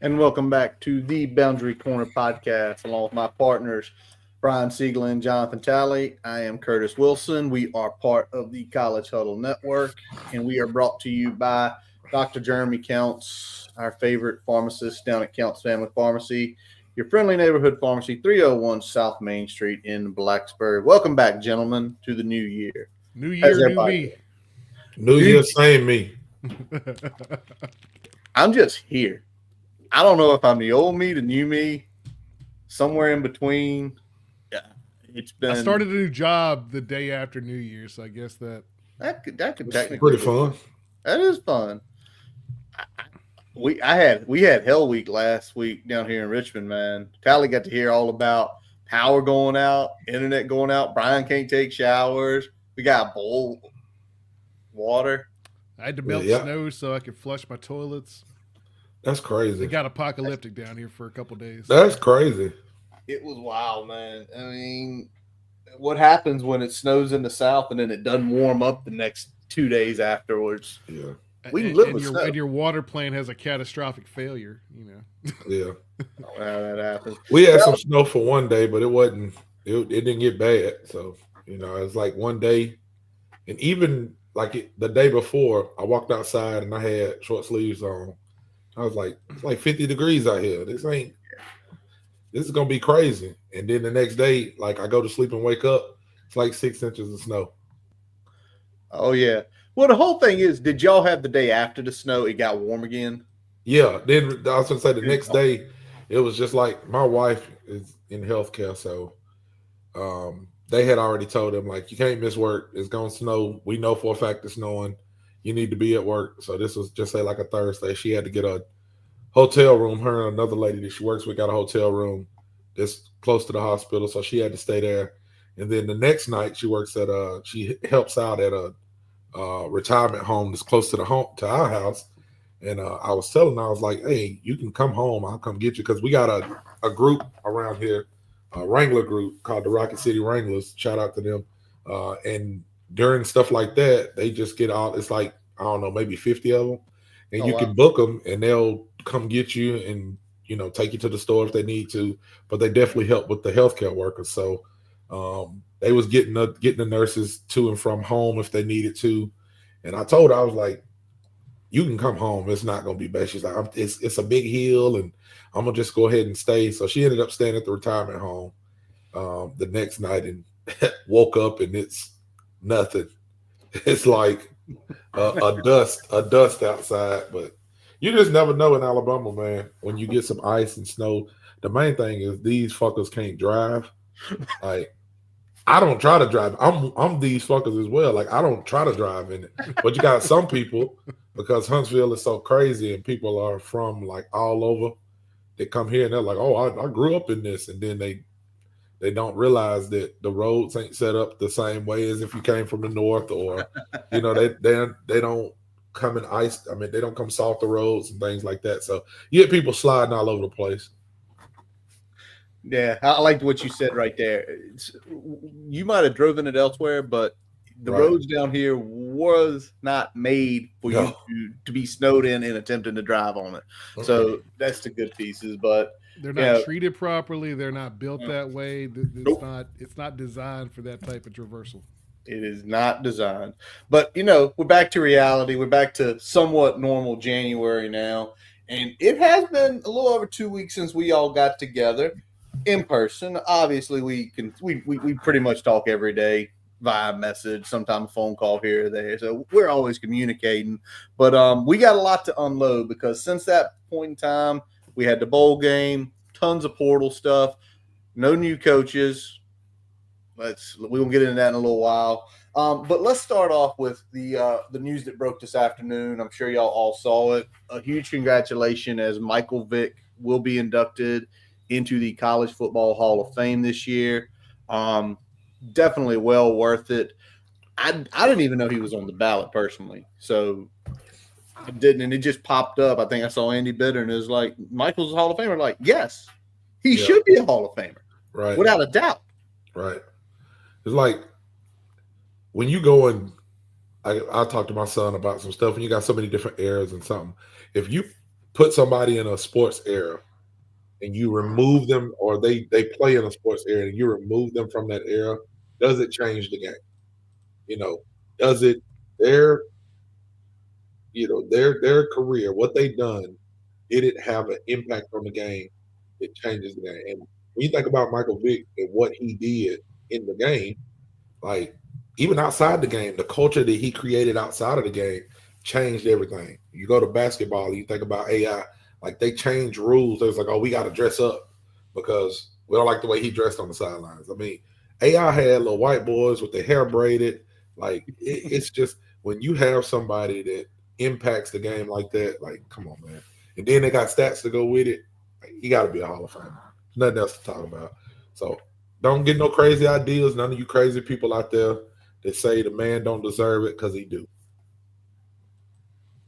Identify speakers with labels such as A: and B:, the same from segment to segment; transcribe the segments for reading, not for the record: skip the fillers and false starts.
A: And welcome back to the Boundary Corner podcast, along with my partners, Brian Siegel and Jonathan Talley. I am Curtis Wilson. We are part of the College Huddle Network, and we are brought to you by Dr. Jeremy Counts, our favorite pharmacist down at Counts Family Pharmacy, your friendly neighborhood pharmacy, 301 South Main Street in Blacksburg. Welcome back, gentlemen, to the new year.
B: New
A: How's
B: year, new
A: everybody
B: me.
A: doing?
C: New
A: New
C: Year, same me.
A: I'm just here. I don't know if I'm the old me, the new me, somewhere in between. Yeah, it's been.
B: I started a new job the day after New Year, so I guess that
A: that could
C: It's
A: technically
C: pretty fun.
A: that is fun. We had Hell Week last week down here in Richmond, man. Tally got to hear all about power going out, internet going out. Brian can't take showers. We got bowl water.
B: I had to melt
C: Yeah,
B: snow so I could flush my toilets.
C: that's crazy.
B: It got apocalyptic down here for a couple days.
C: That's crazy.
A: It was wild, man. I mean, what happens when it snows in the south and then it doesn't warm up the next 2 days afterwards?
C: Yeah,
A: We can
B: and,
A: live
B: and
A: with
B: your
A: snow.
B: and your water plant has a catastrophic failure. You know,
C: yeah.
A: I don't know how that happens.
C: We had some
A: Well,
C: snow for one day, but it wasn't. It didn't get bad. So it's like one day, and even like the day before, I walked outside and I had short sleeves on. I was like, it's like 50 degrees out here. This is gonna be crazy. And then the next day, like I go to sleep and wake up, it's like 6 inches of snow.
A: oh yeah. Well, the whole thing is, did y'all have the day after the snow? It got warm again.
C: Yeah. Then I was gonna say the next day, it was just like my wife is in healthcare, so they had already told him like you can't miss work. It's gonna snow. We know for a fact it's snowing. You need to be at work. So this was just say like a Thursday. She had to get a hotel room. Her and another lady that she works with got a hotel room that's close to the hospital, so she had to stay there. And then the next night she works at she helps out at a retirement home that's close to the home to our house. And I was telling her, I was like, hey, you can come home. I'll come get you because we got a group around here, a Wrangler group called the Rocket City Wranglers. Shout out to them. And during stuff like that, they just get all. It's like I don't know, maybe 50 of them, and
A: Oh
C: you
A: wow.
C: can book them, and they'll come get you and take you to the store if they need to. But they definitely help with the healthcare workers. So they was getting the nurses to and from home if they needed to. And I told her I was like, you can come home. It's not gonna be bad. She's like, it's a big hill, and I'm gonna just go ahead and stay. So she ended up staying at the retirement home the next night and woke up and it's nothing. It's like a dust outside. But you just never know in Alabama, man. When you get some ice and snow, the main thing is these fuckers can't drive. Like I don't try to drive. I'm these fuckers as well. Like I don't try to drive in it. But you got some people because Huntsville is so crazy and people are from like all over. They come here and they're like, "Oh, I grew up in this," and then they don't realize that the roads ain't set up the same way as if you came from the north, or they don't come in ice. I mean, they don't come salt the roads and things like that. So you get people sliding all over the place.
A: Yeah, I liked what you said right there. You might have driven it elsewhere, but the
C: Right?
A: roads down here was not made for you
C: No.
A: to be snowed in and attempting to drive on it.
C: Mm-mm.
A: So that's the good pieces. But
B: they're not
A: yeah,
B: treated properly. They're not built that way. It's
A: nope,
B: not designed for that type of traversal.
A: it is not designed. But we're back to reality. We're back to somewhat normal January now, and it has been a little over 2 weeks since we all got together in person. Obviously, we pretty much talk every day via message, sometimes a phone call here or there. So we're always communicating. But we got a lot to unload because since that point in time, we had the bowl game, tons of portal stuff, no new coaches. We will get into that in a little while. But let's start off with the news that broke this afternoon. I'm sure y'all all saw it. A huge congratulations as Michael Vick will be inducted into the College Football Hall of Fame this year. Definitely well worth it. I didn't even know he was on the ballot personally, so I didn't, and it just popped up. I think I saw Andy Bitter, and it was like Michael's a Hall of Famer. Like, yes, he
C: Yeah.
A: should be a Hall of Famer
C: Right.
A: without a doubt.
C: Right. It's like when you go I talk to my son about some stuff, and you got so many different eras and something. If you put somebody in a sports era and you remove them, or they play in a sports era and you remove them from that era, does it change the game? You know, does it their their career, what they done, did it have an impact on the game? It changes the game. And when you think about Michael Vick and what he did in the game, like even outside the game, the culture that he created outside of the game changed everything. You go to basketball, you think about AI, like they changed rules. They was like, oh, we got to dress up because we don't like the way he dressed on the sidelines. I mean, AI had little white boys with their hair braided. Like it's just when you have somebody that impacts the game like that, like come on, man. And then they got stats to go with it. Like, you got to be a Hall of Famer. Nothing else to talk about. So don't get no crazy ideas. None of you crazy people out there that say the man don't deserve it because he do.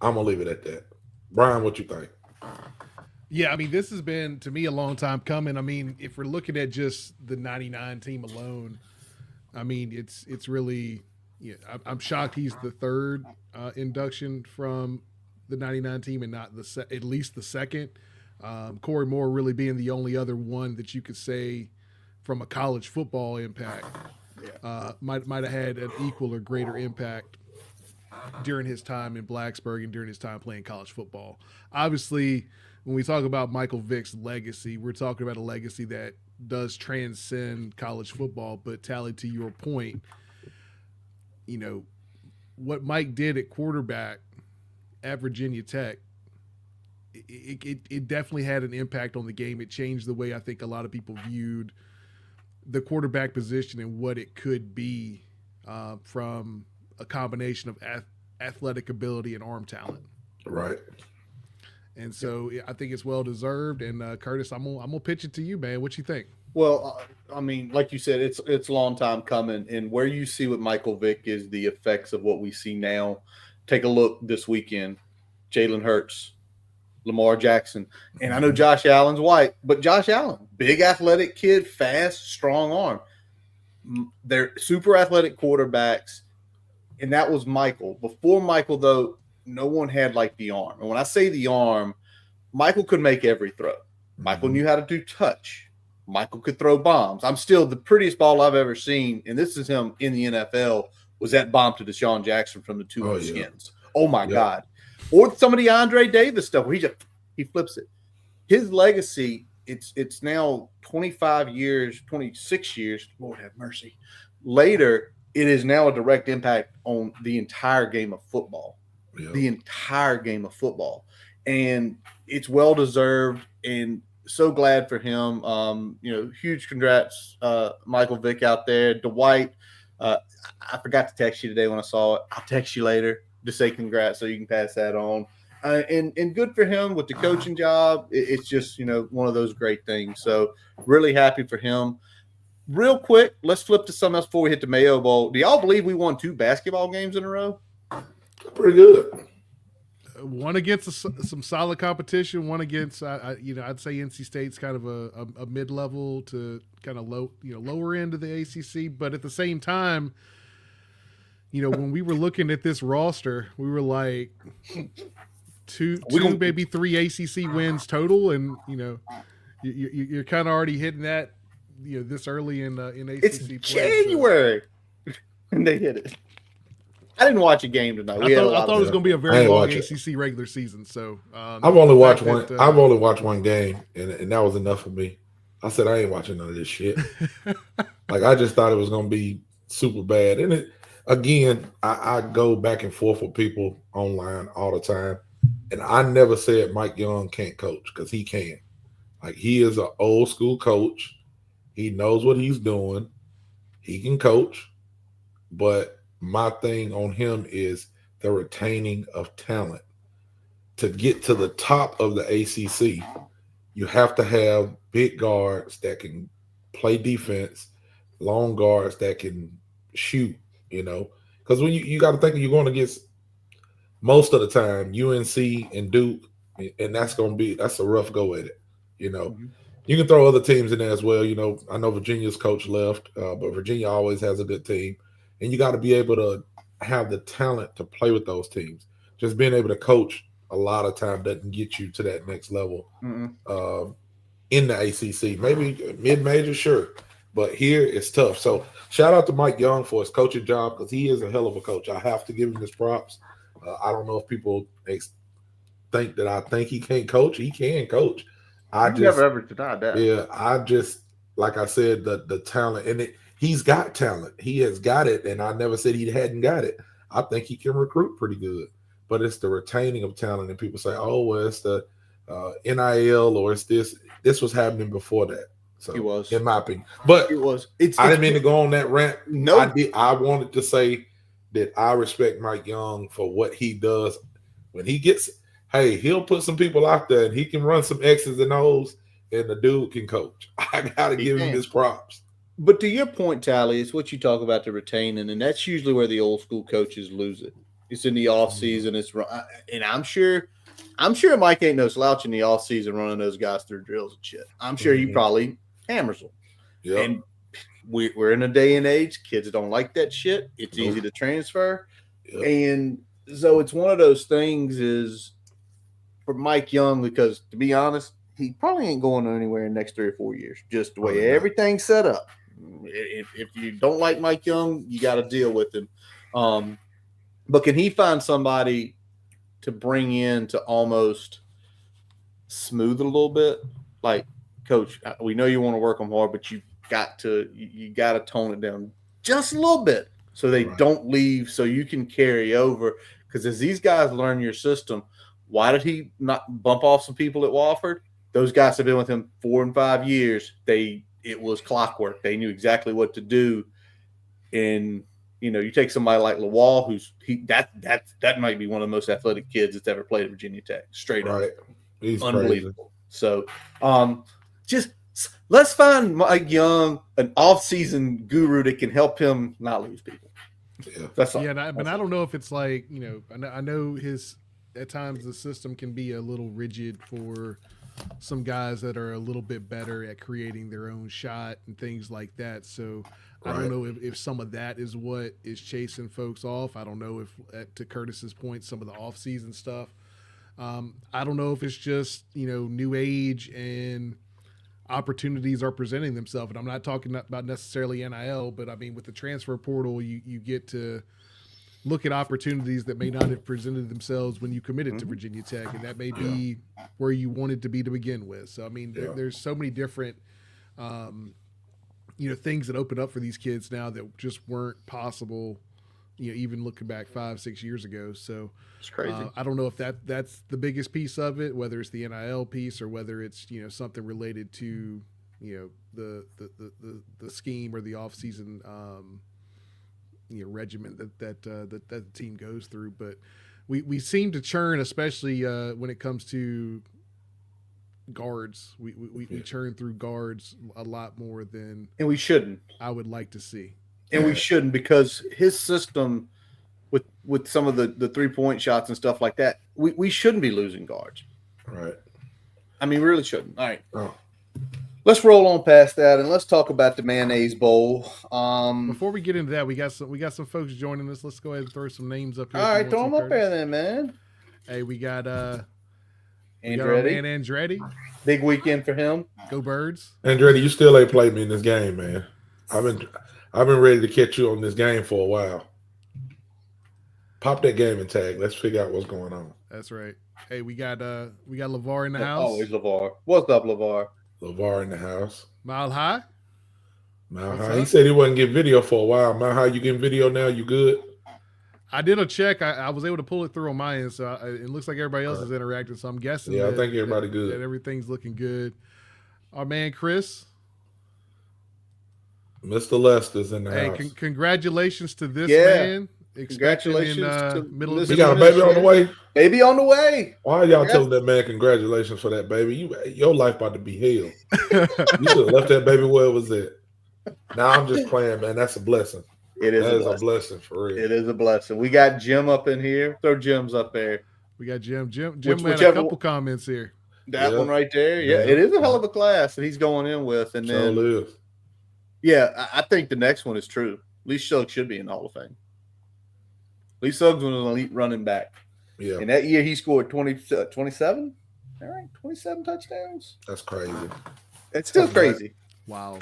C: I'm gonna leave it at that. Brian, what you think?
B: Yeah, I mean, this has been to me a long time coming. I mean, if we're looking at just the '99 team alone, I mean, it's really, yeah. I'm shocked he's the third induction from the '99 team and not at least the second. Corey Moore really being the only other one that you could say from a college football impact might have had an equal or greater impact during his time in Blacksburg and during his time playing college football. Obviously, when we talk about Michael Vick's legacy, we're talking about a legacy that does transcend college football. But Tally, to your point, you know, what Mike did at quarterback at Virginia Tech, it definitely had an impact on the game. It changed the way I think a lot of people viewed the quarterback position and what it could be from a combination of athletic ability and arm talent.
C: Right.
B: And so I think it's well deserved. And Curtis, I'm gonna pitch it to you, man. What you think?
A: Well, I mean, like you said, it's a long time coming, and where you see with Michael Vick is the effects of what we see now. Take a look this weekend: Jalen Hurts, Lamar Jackson, and I know Josh Allen's white, but Josh Allen, big athletic kid, fast, strong arm. They're super athletic quarterbacks, and that was Michael. Before Michael, though, no one had like the arm. And when I say the arm, Michael could make every throw. Michael knew how to do touch. Michael could throw bombs. I'm still the prettiest ball I've ever seen, and this is him in the NFL, was that bomb to Deshaun Jackson from the two skins. Oh, my God. Or some of the Andre Davis stuff where he flips it. His legacy, it's now 25 years, 26 years, Lord have mercy, later, it is now a direct impact on the entire game of football. The entire game of football. And it's well deserved and so glad for him. Huge congrats, Michael Vick out there. Dwight, I forgot to text you today when I saw it. I'll text you later to say congrats so you can pass that on. And good for him with the coaching job. It's just, one of those great things. So really happy for him. Real quick, let's flip to something else before we hit the Mayo Bowl. Do y'all believe we won 2 basketball games in a row?
C: Pretty good.
B: One against some solid competition. One against, I'd say NC State's kind of a mid-level to kind of lower end of the ACC. But at the same time, when we were looking at this roster, we were like two maybe 3 ACC wins total, and you're kind of already hitting that this early in ACC.
A: It's
B: play,
A: January, and they hit it. I didn't watch a game tonight.
B: I thought it was going to be a very long ACC regular season. So
C: I've only watched one. I've only watched one game, and that was enough for me. I said I ain't watching none of this shit. Like I just thought it was going to be super bad. And again, I go back and forth with people online all the time, and I never said Mike Young can't coach because he can. Like he is an old school coach. He knows what he's doing. He can coach, but my thing on him is the retaining of talent. To get to the top of the ACC, you have to have big guards that can play defense, long guards that can shoot, because when you got to think you're going against most of the time UNC and Duke, and that's a rough go at it, Mm-hmm. You can throw other teams in there as well. I know Virginia's coach left, but Virginia always has a good team. And you got to be able to have the talent to play with those teams. Just being able to coach a lot of time doesn't get you to that next level
A: Mm-mm.
C: in the ACC. Maybe mid-major, sure, but here it's tough. So shout out to Mike Young for his coaching job because he is a hell of a coach. I have to give him his props. I don't know if people think that I think he can't coach. He can coach. I
A: You
C: just
A: never ever denied that.
C: yeah, I just like I said, the talent and he's got talent. He has got it, and I never said he hadn't got it. I think he can recruit pretty good, but it's the retaining of talent. And people say, "Oh, well, it's the NIL or it's this." This was happening before that. So
A: It was.
C: in my opinion, but
A: It was.
C: I didn't mean to go on that rant.
A: No.
C: I did. I wanted to say that I respect Mike Young for what he does when he gets. Hey, he'll put some people out there and he can run some X's and O's, and the dude can coach. I gotta give him his props.
A: But to your point, Tally, it's what you talk about the retaining, and that's usually where the old school coaches lose it. It's in the off season. And I'm sure Mike ain't no slouch in the off season running those guys through drills and shit. I'm sure he probably hammers them.
C: Yeah.
A: And we're in a day and age, kids don't like that shit. It's easy to transfer.
C: Yep.
A: And so it's one of those things is for Mike Young, because to be honest, he probably ain't going anywhere in the next 3 or 4 years, just the way everything's set up. If you don't like Mike Young, you got to deal with him. But can he find somebody to bring in to almost smooth it a little bit? Like, Coach, we know you want to work them hard, but you got to tone it down just a little bit so they don't leave, so you can carry over. Because as these guys learn your system, why did he not bump off some people at Wofford? Those guys have been with him 4 and 5 years. It was clockwork. They knew exactly what to do. And you take somebody like Lawal, that might be one of the most athletic kids that's ever played at Virginia Tech. Straight up,
C: he's
A: unbelievable.
C: Crazy.
A: So, just let's find Mike Young an off-season guru that can help him not lose people.
C: Yeah,
B: that's all. Yeah, but I don't know if it's like I know his. At times the system can be a little rigid for some guys that are a little bit better at creating their own shot and things like that. So I don't know if some of that is what is chasing folks off. I don't know if, to Curtis's point, some of the off-season stuff. I don't know if it's just, new age and opportunities are presenting themselves. And I'm not talking about necessarily NIL, but I mean, with the transfer portal, you get to look at opportunities that may not have presented themselves when you committed to Virginia Tech, and that may be where you wanted to be to begin with. So, I mean, there's so many different, things that open up for these kids now that just weren't possible, even looking back 5-6 years ago. So
A: it's crazy.
B: I don't know if that's the biggest piece of it, whether it's the NIL piece or whether it's, something related to, the scheme or the off-season, regimen that the team goes through. But we seem to churn, especially when it comes to guards. We churn through guards a lot more than,
A: and we shouldn't.
B: I would like to see,
A: and we shouldn't, because his system with some of the 3-point shots and stuff like that, we shouldn't be losing guards.
C: Right.
A: I mean, we really shouldn't. All right. Let's roll on past that and let's talk about the Mayonnaise Bowl.
B: Before we get into that, we got some folks joining us. Let's go ahead and throw some names up here.
A: All right, throw them up there then, man.
B: Hey, we got
A: Andretti.
B: Man Andretti.
A: Big weekend for him.
B: Go Birds.
C: Andretti, you still ain't played me in this game, man. I've been ready to catch you on this game for a while. Pop that game and tag. Let's figure out what's going on.
B: That's right. Hey, we got LeVar in the house.
A: Always LeVar. What's up, LeVar?
C: LeVar in the house.
B: Mile High.
C: He said he wasn't getting video for a while. Mile High, you getting video now? You good?
B: I did a check. I was able to pull it through on my end, so it looks like everybody else is interacting. So I'm guessing.
C: Yeah, I think everybody good.
B: That everything's looking good. Our man Chris.
C: Mr. Lester's in the house.
B: Hey, congratulations to this man.
A: Congratulations to
B: middle of
C: he got a baby on the way.
A: Baby on the way.
C: Why are y'all telling that man congratulations for that baby? Your life about to be hell. You should have left that baby where it was at. Now I'm just playing, man. That's a blessing.
A: It is.
C: That is a blessing for real.
A: It is a blessing. We got Jim up in here. Throw Jim's up there.
B: We got Jim. Jim had a couple comments here.
A: That one right there. Yeah, it is a hell of a class that he's going in with. And then, I think the next one is true. Lee Suggs should be in the Hall of Fame. Lee Suggs was an elite running back.
C: Yeah,
A: And that year he scored 27. All right, 27 touchdowns.
C: that's crazy.
A: It's still crazy.
B: Wow.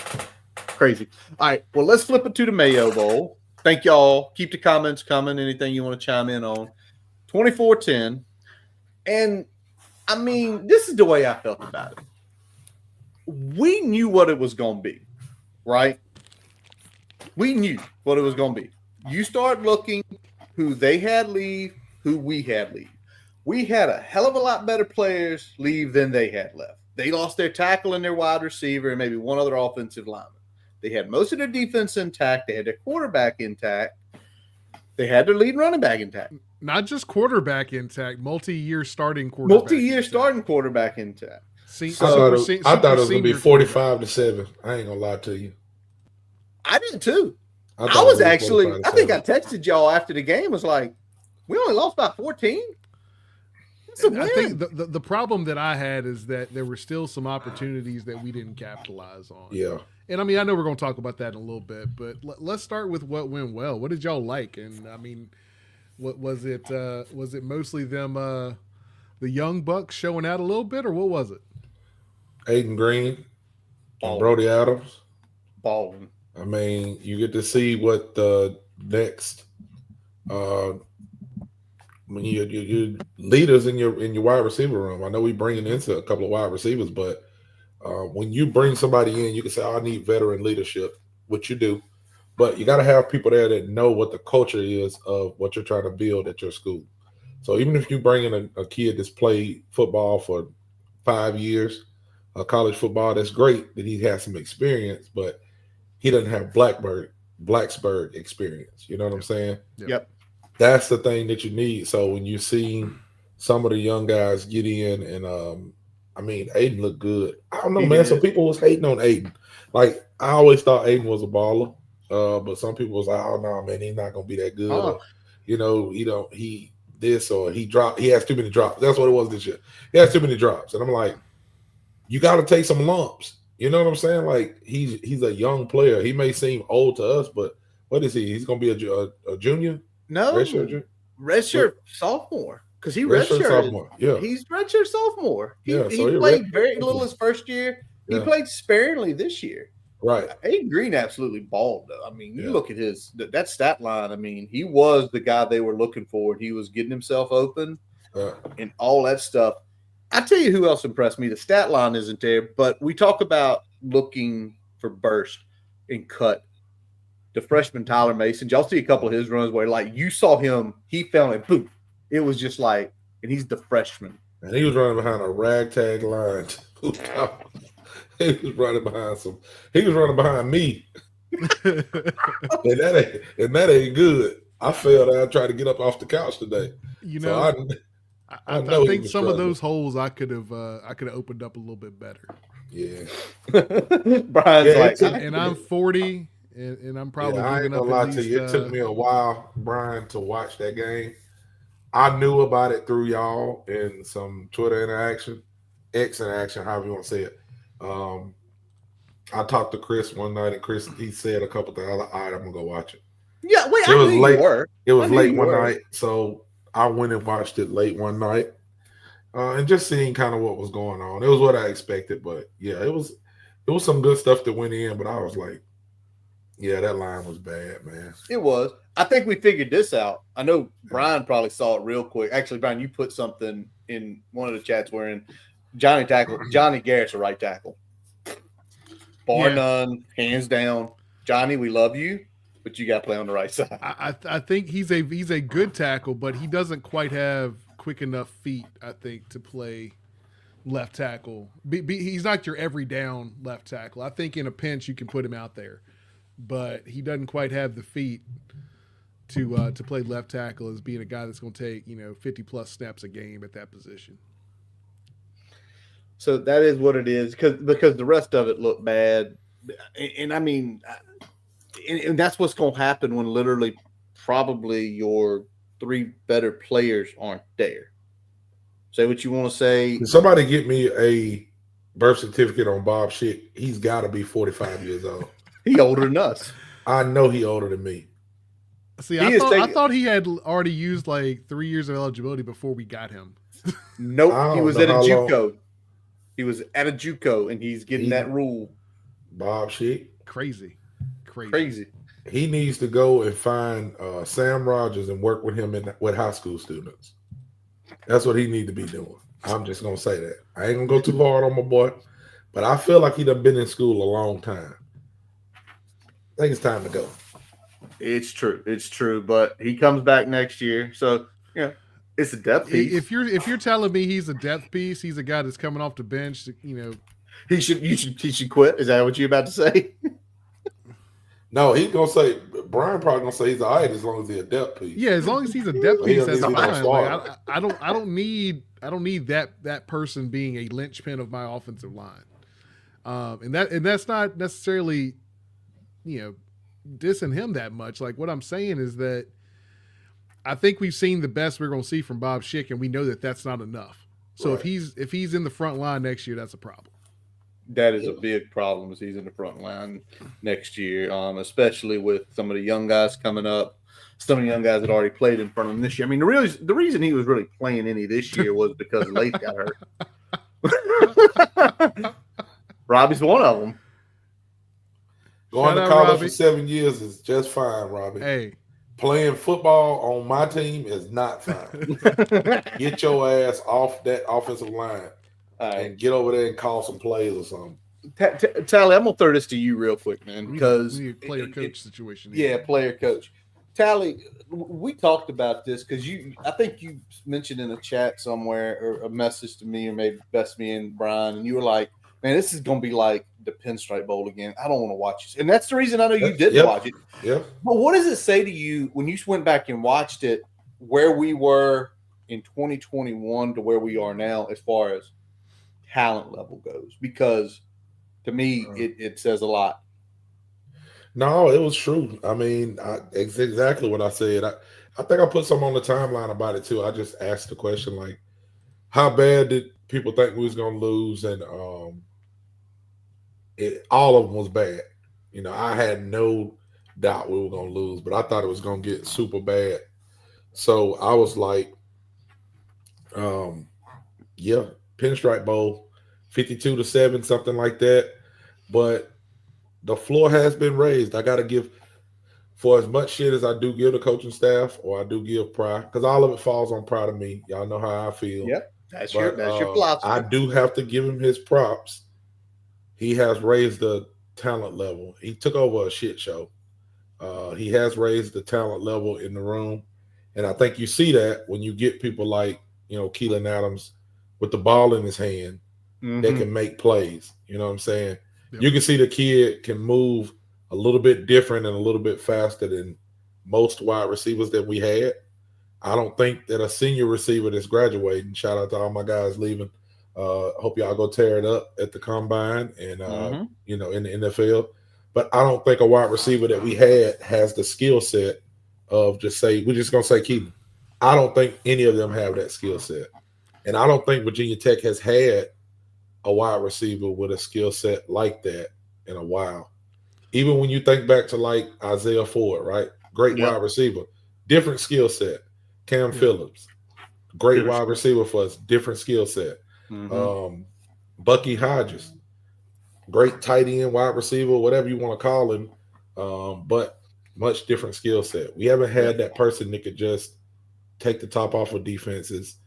A: Crazy. All right, well, let's flip it to the Mayo Bowl. Thank y'all. Keep the comments coming. Anything you want to chime in on. 24-10. And, I mean, this is the way I felt about it. We knew what it was going to be, right? We knew what it was going to be. You start looking who they had leave, who we had leave. We had a hell of a lot better players leave than they had left. They lost their tackle and their wide receiver and maybe one other offensive lineman. They had most of their defense intact. They had their quarterback intact. They had their lead running back intact.
B: Not just quarterback intact, multi-year starting quarterback.
A: Multi-year starting quarterback intact.
C: I thought it was going to be 45-7. I ain't going to lie to you.
A: I did too. I was actually, I think I texted y'all after the game, was like, we only lost by 14. That's a win.
B: I think the problem that I had is that there were still some opportunities that we didn't capitalize on.
C: Yeah.
B: And I mean, I know we're going to talk about that in a little bit, but let's start with what went well. What did y'all like? And I mean, what was it? Was it mostly them, the young bucks showing out a little bit, or what was it?
C: Aiden Green and Brody Adams.
A: Balling.
C: I mean, you get to see what the next when you leaders in your wide receiver room. I know we bringing into a couple of wide receivers, but when you bring somebody in, you can say, oh, I need veteran leadership, which you do. But you got to have people there that know what the culture is of what you're trying to build at your school. So even if you bring in a kid that's played football for 5 years, college football, that's great that he has some experience, but he doesn't have Blacksburg experience. You know what I'm saying?
A: Yep.
C: That's the thing that you need. So when you see some of the young guys get in and I mean, Aiden looked good. I don't know, man. Some people was hating on Aiden. Like, I always thought Aiden was a baller. But some people was like, oh no, man, he's not gonna be that good. Or, you know, he has too many drops. That's what it was this year. He has too many drops. And I'm like, you gotta take some lumps. You know what I'm saying? Like, he's a young player. He may seem old to us, but what is he? He's gonna be a junior?
A: No, redshirt sophomore. Because he redshirted. Sophomore. Yeah. He's redshirt sophomore. He played very little his first year. He played sparingly this year.
C: Right.
A: Aiden Green absolutely balled, though. I mean, you look at that stat line. I mean, he was the guy they were looking for. He was getting himself open and all that stuff. I tell you who else impressed me. The stat line isn't there, but we talk about looking for burst and cut. The freshman Tyler Mason, y'all see a couple of his runs where, like, you saw him, he fell and boom. It was just like, and he's the freshman.
C: And he was running behind a ragtag line. He was running behind me. and that ain't good. I fell down trying to get up off the couch today.
B: You know, so I think some of those holes I could have opened up a little bit better.
C: Yeah.
A: Brian's
B: and I'm 40 and I'm probably
C: I ain't gonna lie to you. It took me a while, Brian, to watch that game. I knew about it through y'all and some Twitter interaction, X interaction, however you want to say it. I talked to Chris one night, and Chris, he said a couple things. I was like, all right, I'm gonna go watch it.
A: Yeah, wait, it was late.
C: It was late one night, so I went and watched it late one night, and just seeing kind of what was going on. It was what I expected, but yeah, it was some good stuff that went in. But I was like, yeah, that line was bad, man.
A: It was. I think we figured this out. I know Brian probably saw it real quick. Actually, Brian, you put something in one of the chats wherein Johnny Garrett's a right tackle. Bar none, hands down. Johnny, we love you, but you got to play on the right side.
B: I think he's a good tackle, but he doesn't quite have quick enough feet, I think, to play left tackle. He's not your every down left tackle. I think in a pinch you can put him out there, but he doesn't quite have the feet to play left tackle as being a guy that's going to take 50+ snaps a game at that position.
A: So that is what it is because the rest of it looked bad, and I mean, and that's what's going to happen when literally probably your 3 better players aren't there. Say what you want to say.
C: Can somebody get me a birth certificate on Bob Schick? He's got to be 45 years old.
A: He older than us.
C: I know he older than me.
B: See,
A: He
B: I
A: is
B: thought
A: taking.
B: I thought he had already used like 3 years of eligibility before we got him.
A: Nope,
C: I
A: he
C: don't
A: was
C: know
A: at a
C: how long
A: JUCO. He was at a JUCO, and he's getting
C: he
A: that rule.
C: Bob shit.
B: Crazy.
A: Crazy.
C: He needs to go and find Sam Rogers and work with him with high school students. That's what he need to be doing. I'm just gonna say that. I ain't gonna go too hard on my boy, but I feel like he done been in school a long time. I think it's time to go.
A: It's true. It's true. But he comes back next year, so it's a depth piece.
B: If you're telling me he's a depth piece, he's a guy that's coming off the bench.
A: He should quit. Is that what you're about to say?
C: No, he's gonna say Brian probably gonna say he's all right as long as he's a depth piece.
B: Yeah, as long as he's a depth
C: He
B: piece,
C: doesn't
B: that's
C: need to
B: fine.
C: start.
B: Like, I don't need that person being a linchpin of my offensive line. And that's not necessarily, dissing him that much. Like what I'm saying is that I think we've seen the best we're going to see from Bob Schick, and we know that that's not enough. So
C: Right.
B: if he's in the front line next year, that's a problem.
A: That is a big problem as he's in the front line next year, especially with some of the young guys coming up. Some of the young guys that already played in front of him this year. I mean, the reason he was really playing any this year was because Leif got hurt. Robbie's one of them.
C: Going
B: Shout
C: to
B: out,
C: college
B: Robbie.
C: for 7 years is just fine, Robbie.
B: Hey,
C: Playing football on my team is not fine. Get your ass off that offensive line
A: All right.
C: and get over there and call some plays or something.
A: Tally, I'm gonna throw this to you real quick, man,
B: we
A: because
B: need a player coach situation.
A: Yeah, player coach. Tally, we talked about this because I think you mentioned in a chat somewhere or a message to me or maybe best me and Brian, and you were like, "Man, this is gonna be like the Pinstripe Bowl again. I don't want to watch this," and that's the reason I know you didn't
C: Yep.
A: watch it.
C: Yeah.
A: But what does it say to you when you went back and watched it, where we were in 2021 to where we are now as far as talent level goes? Because to me, it says a lot.
C: No, it was true. I mean, it's exactly what I said. I think I put some on the timeline about it too. I just asked the question like, how bad did people think we was gonna lose? And all of them was bad. I had no doubt we were gonna lose, but I thought it was gonna get super bad. So I was like, yeah, Pinstripe Bowl, 52-7, something like that. But the floor has been raised. I got to give, for as much shit as I do give the coaching staff, or I do give Pry, because all of it falls on Pry to me. Y'all know how I feel.
A: Yep, that's
C: But,
A: your philosophy.
C: I do have to give him his props. He has raised the talent level. He took over a shit show. He has raised the talent level in the room, and I think you see that when you get people like Keelan Adams with the ball in his hand, they can make plays. You know what I'm saying?
B: Yep.
C: You can see the kid can move a little bit different and a little bit faster than most wide receivers that we had. I don't think that a senior receiver that's graduating, shout out to all my guys leaving, hope y'all go tear it up at the combine and in the NFL. But I don't think a wide receiver that we had has the skill set of we're just gonna say Keelan. I don't think any of them have that skill set. And I don't think Virginia Tech has had a wide receiver with a skill set like that in a while. Even when you think back to like Isaiah Ford, right? Great wide receiver, different skill set. Cam Phillips, great wide receiver for us, different skill set. Bucky Hodges, great tight end, wide receiver, whatever you want to call him, but much different skill set. We haven't had that person that could just take the top off of defenses.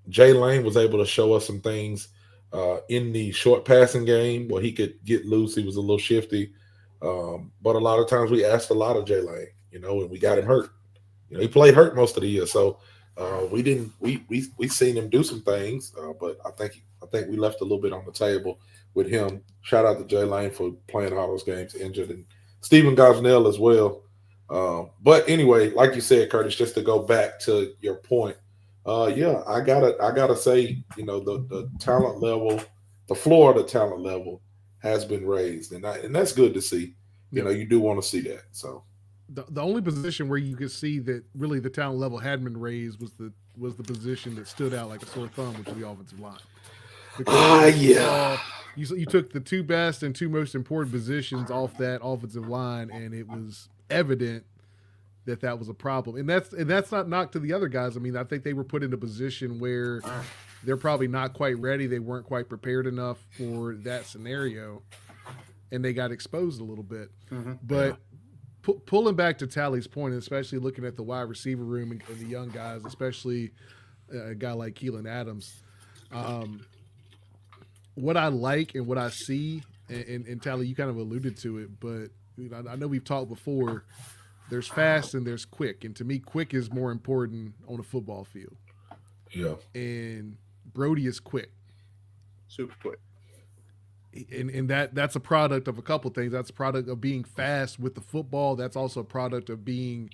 C: Jay Lane was able to show us some things in the short passing game where he could get loose. He was a little shifty. But a lot of times we asked a lot of Jay Lane, and we got him hurt. He played hurt most of the year. So we seen him do some things, but I think we left a little bit on the table with him. Shout out to Jay Lane for playing all those games injured, and Stephen Gosnell as well. But anyway, like you said, Curtis, just to go back to your point, I gotta say, the talent level, the floor of the talent level has been raised, and that's good to see. You do want to see that. So
B: the only position where you could see that really the talent level hadn't been raised was the position that stood out like a sore thumb, which was the offensive line. You took the two best and two most important positions off that offensive line, and it was evident that was a problem, and that's not knock to the other guys. I mean, I think they were put in a position where they're probably not quite ready. They weren't quite prepared enough for that scenario, and they got exposed a little bit.
A: Mm-hmm.
B: But pulling back to Tally's point, especially looking at the wide receiver room and the young guys, especially a guy like Keelan Adams, what I like and what I see, and Tally, you kind of alluded to it, but I know we've talked before. There's fast and there's quick, and to me, quick is more important on a football field.
C: Yeah,
B: and Brody is quick,
A: super quick,
B: and that's a product of a couple things. That's a product of being fast with the football. That's also a product of being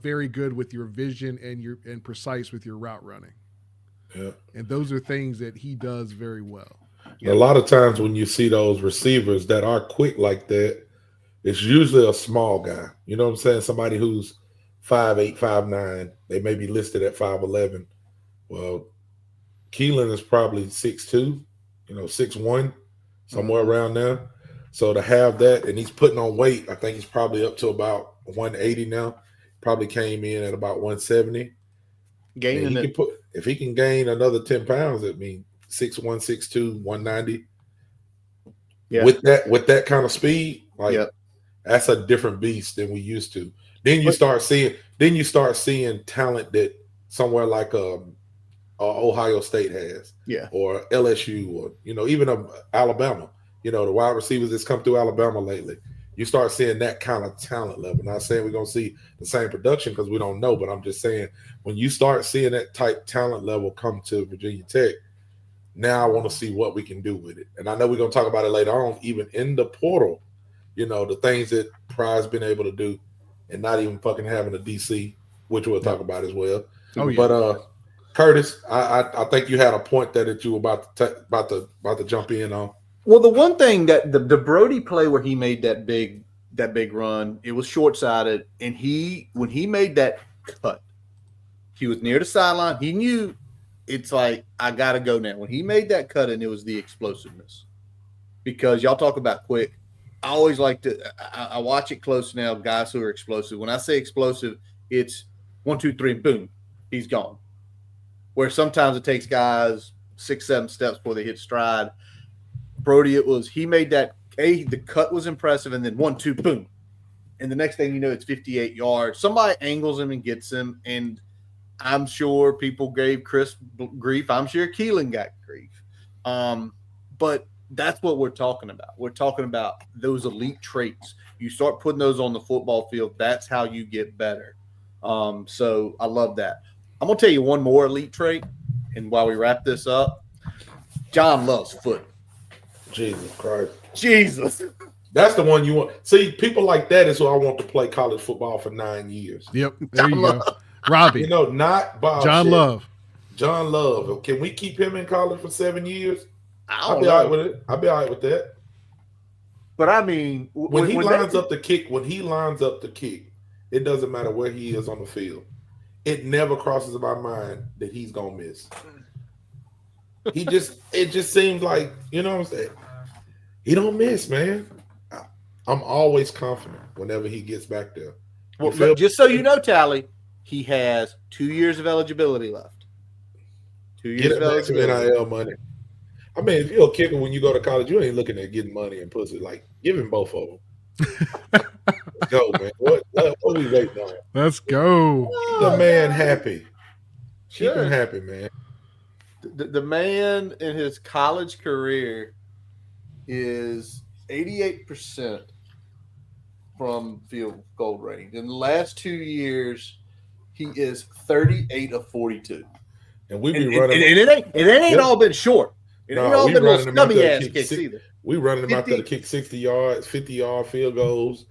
B: very good with your vision and precise with your route running.
C: Yeah,
B: and those are things that he does very well.
C: A lot of times when you see those receivers that are quick like that, it's usually a small guy. You know what I'm saying? Somebody who's 5'8", 5'9". They may be listed at 5'11". Well, Keelan is probably 6'2", 6'1", somewhere around there. So to have that, and he's putting on weight, I think he's probably up to about 180 now. Probably came in at about 170.
A: Gaining it.
C: If he can gain another 10 pounds, I mean 6'1", 6'2", 190.
A: Yeah.
C: With that kind of speed, that's a different beast than we used to. Then you start seeing talent that somewhere like Ohio State has, or LSU, or even Alabama. The wide receivers that's come through Alabama lately. You start seeing that kind of talent level. Not saying we're gonna see the same production because we don't know, but I'm just saying when you start seeing that type talent level come to Virginia Tech, now I want to see what we can do with it. And I know we're gonna talk about it later on, even in the portal. The things that Pry's been able to do, and not even fucking having a DC, which we'll talk about as well.
B: Oh, yeah.
C: But Curtis, I think you had a point there that you were about to jump in on.
A: Well, the one thing that the Brody play where he made that big run, it was short-sighted, and when he made that cut, he was near the sideline. He knew it's like, I got to go now. When he made that cut, and it was the explosiveness. Because y'all talk about quick. I always like to I watch it close now, guys who are explosive. When I say explosive, it's 1, 2, 3, boom, he's gone. Where sometimes it takes guys 6, 7 steps before they hit stride. Brody, he made that, the cut was impressive, and then 1, 2, boom. And the next thing you know, it's 58 yards. Somebody angles him and gets him, and I'm sure people gave Chris grief. I'm sure Keelan got grief. But that's what we're talking about. We're talking about those elite traits. You start putting those on the football field, that's how you get better. So I love that. I'm going to tell you one more elite trait, and while we wrap this up, John loves foot.
C: Jesus Christ.
A: Jesus.
C: That's the one you want. See, people like that is who I want to play college football for 9 years.
B: Yep. There you go. Robbie.
C: Not Bob.
B: John Love.
C: John Love. Can we keep him in college for 7 years?
A: I'll be all right
C: with it. I'll be all right with that.
A: But I mean,
C: when he lines up the kick, it doesn't matter where he is on the field. It never crosses my mind that he's gonna miss. It just seems like, what I'm saying? He don't miss, man. I'm always confident whenever he gets back there.
A: Well, just so you know, Tally, he has 2 years of eligibility left. 2 years of eligibility.
C: NIL money. I mean, if you're a kicker when you go to college, you ain't looking at getting money and pussy. Like, give him both of them. Let's go, man. What we waiting on?
B: Let's go.
C: Keep the man happy.
A: Sure.
C: Keep him happy, man.
A: The man in his college career is 88% from field goal range. In the last 2 years, he is 38 of 42.
C: And we be running.
A: And it ain't all been short. It ain't all been little stubby ass kicks either.
C: We running him out there to kick 60 yards, 50-yard field goals.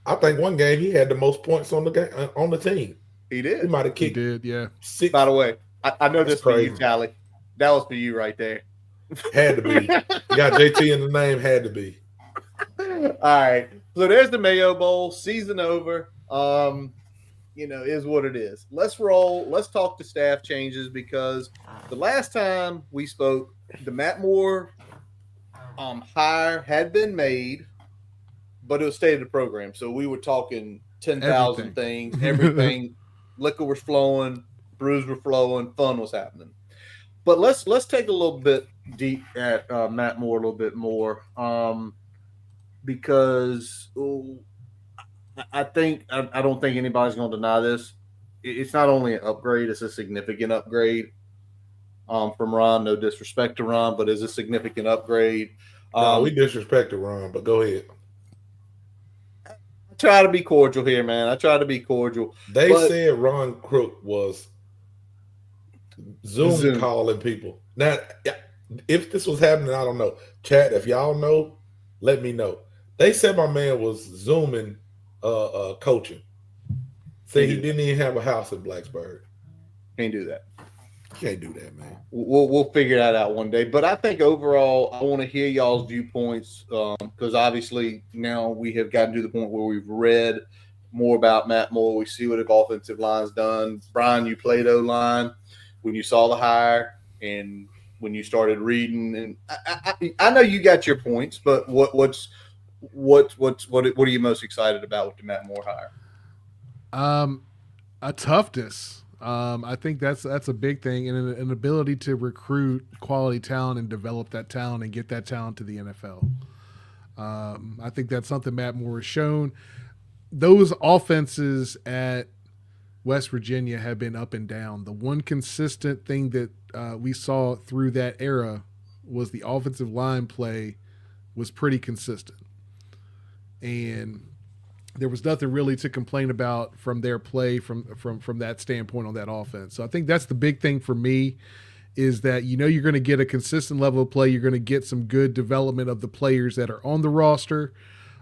C: I think one game he had the most points on the team.
A: He did.
C: He might have kicked.
B: He did, yeah.
C: 6.
A: By the way, I know this for
C: crazy.
A: you, Tally. That was for you right there.
C: Had to be. You got JT in the name. Had to be.
A: All right. So there's the Mayo Bowl. Season over. Is what it is. Let's roll. Let's talk to staff changes, because the last time we spoke, the Matt Moore hire had been made, but it was state of the program. So we were talking 10,000 things, everything. Liquor was flowing, brews were flowing, fun was happening. But let's take a little bit deep at Matt Moore a little bit more, because I don't think anybody's going to deny this. It's not only an upgrade; it's a significant upgrade from Ron. No disrespect to Ron, but it's a significant upgrade.
C: No, we disrespected Ron, but go ahead.
A: I try to be cordial here, man. I try to be cordial.
C: They said Ron Crook was Zoom calling people. Now, if this was happening, I don't know. Chat, if y'all know, let me know. They said my man was Zooming coaching. Say he didn't even have a house in Blacksburg.
A: Can't do that.
C: Can't do that, man.
A: We'll figure that out one day. But I think overall, I want to hear y'all's viewpoints, because obviously now we have gotten to the point where we've read more about Matt Moore. We see what his offensive line's done. Brian, you played O-line when you saw the hire and when you started reading. And I know you got your points, but what are you most excited about with the Matt Moore hire?
B: A toughness. I think that's a big thing, and an ability to recruit quality talent and develop that talent and get that talent to the NFL. I think that's something Matt Moore has shown. Those offenses at West Virginia have been up and down. The one consistent thing that we saw through that era was the offensive line play was pretty consistent. And there was nothing really to complain about from their play from that standpoint on that offense. So I think that's the big thing for me is that you're going to get a consistent level of play. You're going to get some good development of the players that are on the roster.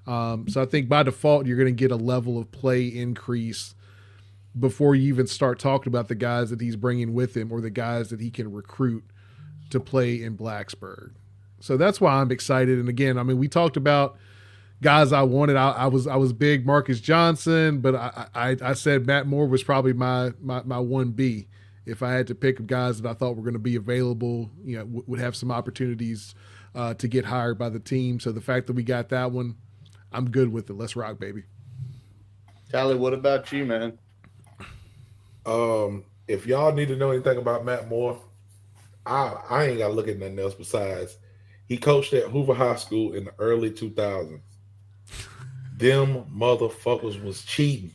B: So I think by default you're going to get a level of play increase before you even start talking about the guys that he's bringing with him or the guys that he can recruit to play in Blacksburg. So that's why I'm excited. And again, I mean, we talked about guys I wanted. I was big Marcus Johnson, but I said Matt Moore was probably my 1B. If I had to pick guys that I thought were going to be available, would have some opportunities to get hired by the team. So the fact that we got that one, I'm good with it. Let's rock, baby.
A: Tally, what about you, man?
C: If y'all need to know anything about Matt Moore, I ain't got to look at nothing else besides he coached at Hoover High School in the early 2000s. Them motherfuckers was cheating.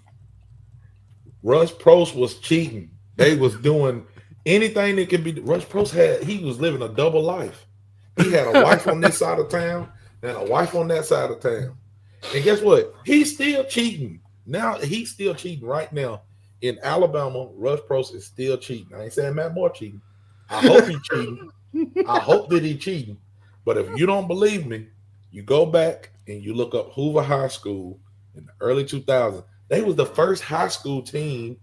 C: Russ Prost was cheating. They was doing anything that could be. Russ Prost he was living a double life. He had a wife on this side of town and a wife on that side of town. And guess what? He's still cheating. Now he's still cheating right now. In Alabama, Russ Prost is still cheating. I ain't saying Matt Moore cheating. I hope he cheating. I hope that he cheating. But if you don't believe me, you go back and you look up Hoover High School in the early 2000s. They was the first high school team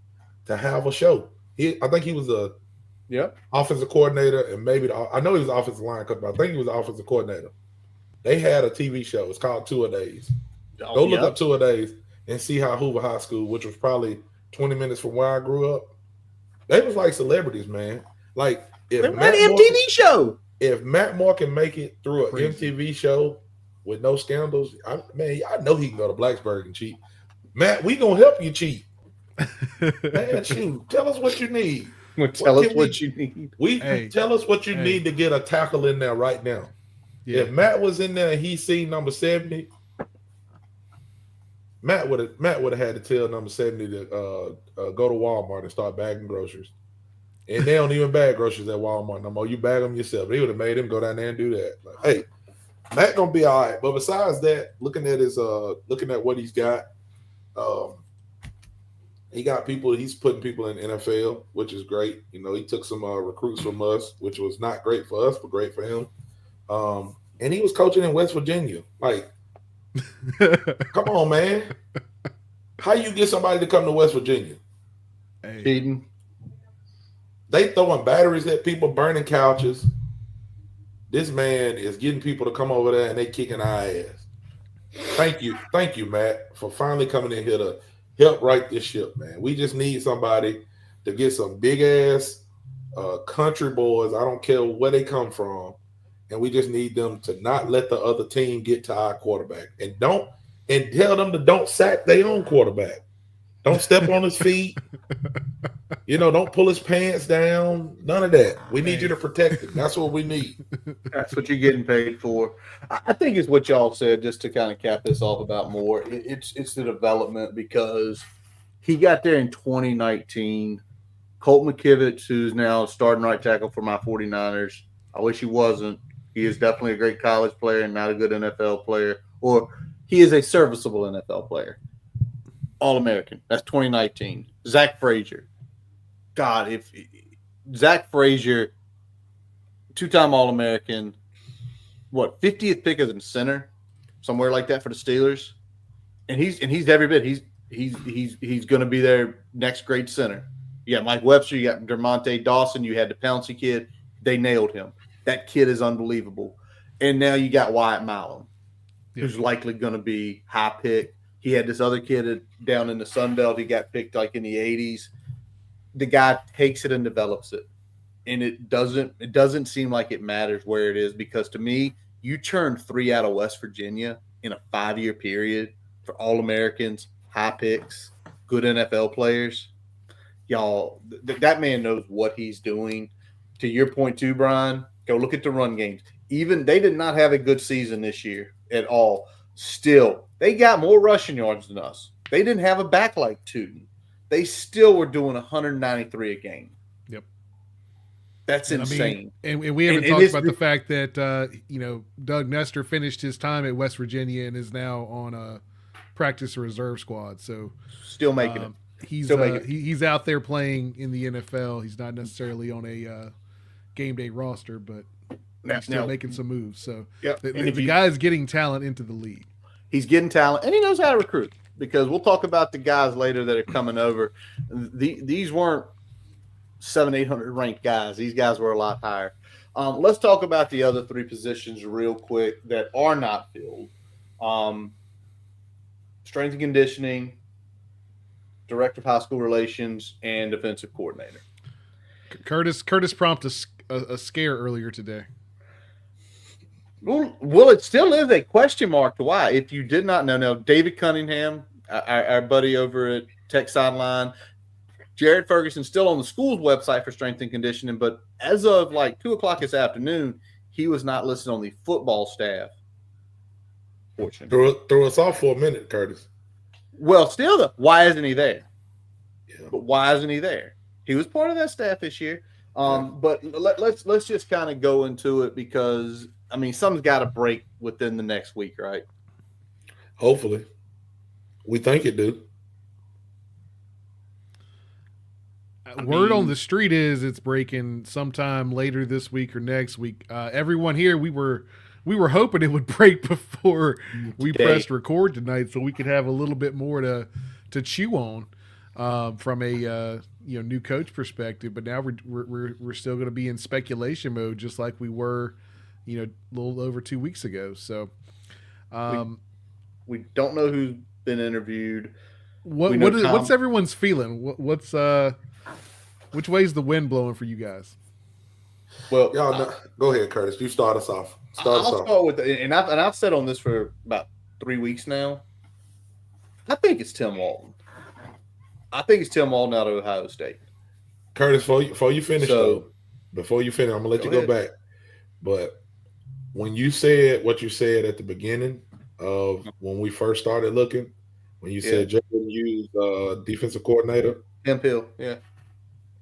C: to have a show. I think he was a offensive coordinator, and I know he was the offensive line coach, but I think he was the offensive coordinator. They had a TV show. It's called Two A Days. Go look up Two A Days and see how Hoover High School, which was probably 20 minutes from where I grew up, they was like celebrities, man. Like if
A: MTV show.
C: If Matt Moore can make it through an MTV show with no scandals, I know he can go to Blacksburg and cheat. Matt, we gonna help you cheat. Man, shoot, tell us what you need.
A: Tell us what you need.
C: Tell us what you need to get a tackle in there right now. Yeah. If Matt was in there and he seen number 70, Matt would have had to tell number 70 to go to Walmart and start bagging groceries. And they don't even bag groceries at Walmart no more. You bag them yourself. They would have made him go down there and do that. Like, hey, Matt gonna be all right. But besides that, looking at what he's got, he got people. He's putting people in the NFL, which is great. He took some recruits from us, which was not great for us, but great for him. And he was coaching in West Virginia. Like, come on, man. How you get somebody to come to West Virginia?
A: Cheating.
C: They throwing batteries at people, burning couches. This man is getting people to come over there and they kicking our ass. Thank you, Matt, for finally coming in here to help right this ship, man. We just need somebody to get some big ass country boys. I don't care where they come from, and we just need them to not let the other team get to our quarterback and tell them to don't sack their own quarterback. Don't step on his feet. Don't pull his pants down. None of that. We need you to protect him. That's what we need.
A: That's what you're getting paid for. I think it's what y'all said, just to kind of cap this off about Moore. It's the development, because he got there in 2019. Colt McKivitz, who's now starting right tackle for my 49ers. I wish he wasn't. He is definitely a great college player and not a good NFL player. Or he is a serviceable NFL player. All-American. That's 2019. Zach Frazier. God, if Zach Frazier, two-time All-American, 50th pick as a center, somewhere like that for the Steelers, and he's every bit. He's going to be their next great center. You got Mike Webster, you got Dermonte Dawson, you had the Pouncey kid. They nailed him. That kid is unbelievable. And now you got Wyatt Milam, who's likely going to be high pick. He had this other kid down in the Sun Belt. He got picked like in the 80s. The guy takes it and develops it. And it doesn't seem like it matters where it is, because to me, you turned 3 out of West Virginia in a 5-year period for All-Americans, high picks, good NFL players. Y'all, that man knows what he's doing. To your point too, Brian, go look at the run games. Even they did not have a good season this year at all. Still, they got more rushing yards than us. They didn't have a back like Tootin. They still were doing 193 a game.
B: Yep.
A: That's insane.
B: And we haven't talked about the fact that Doug Nestor finished his time at West Virginia and is now on a practice reserve squad. So
A: still making it.
B: He's out there playing in the NFL. He's not necessarily on a game day roster, but he's still making some moves. So the guy's getting talent into the league.
A: He's getting talent, and he knows how to recruit, because we'll talk about the guys later that are coming over. These weren't 700-800 ranked guys. These guys were a lot higher. Let's talk about the other 3 positions real quick that are not filled. Strength and conditioning, director of high school relations, and defensive coordinator.
B: Curtis prompted a scare earlier today.
A: Well, it still is a question mark to why. If you did not know, now David Cunningham, our buddy over at Tech Sideline, Jared Ferguson, still on the school's website for strength and conditioning, but as of like 2:00 this afternoon, he was not listed on the football staff.
C: Fortunately, threw us off for a minute, Curtis.
A: Well, still, why isn't he there? Yeah. But why isn't he there? He was part of that staff this year. But let's just kind of go into it, because I mean, something's got to break within the next week, right?
C: Hopefully, we think it do.
B: Word on the street is it's breaking sometime later this week or next week. Everyone here, we were hoping it would break before we pressed record tonight, so we could have a little bit more to chew on from a new coach perspective. But now we're still going to be in speculation mode, just like we were, a little over 2 weeks ago. So
A: we don't know who's been interviewed.
B: What's everyone's feeling? Which way is the wind blowing for you guys?
A: Well,
C: go ahead, Curtis. You start us off.
A: I'll start with, and I've said on this for about 3 weeks now. I think it's Tim Walton. I think it's Tim Walton out of Ohio State.
C: Curtis, before you finish, I'm gonna let you go back. But when you said what you said at the beginning of when we first started looking, when you said Joe didn't use defensive coordinator,
A: Tim Hill,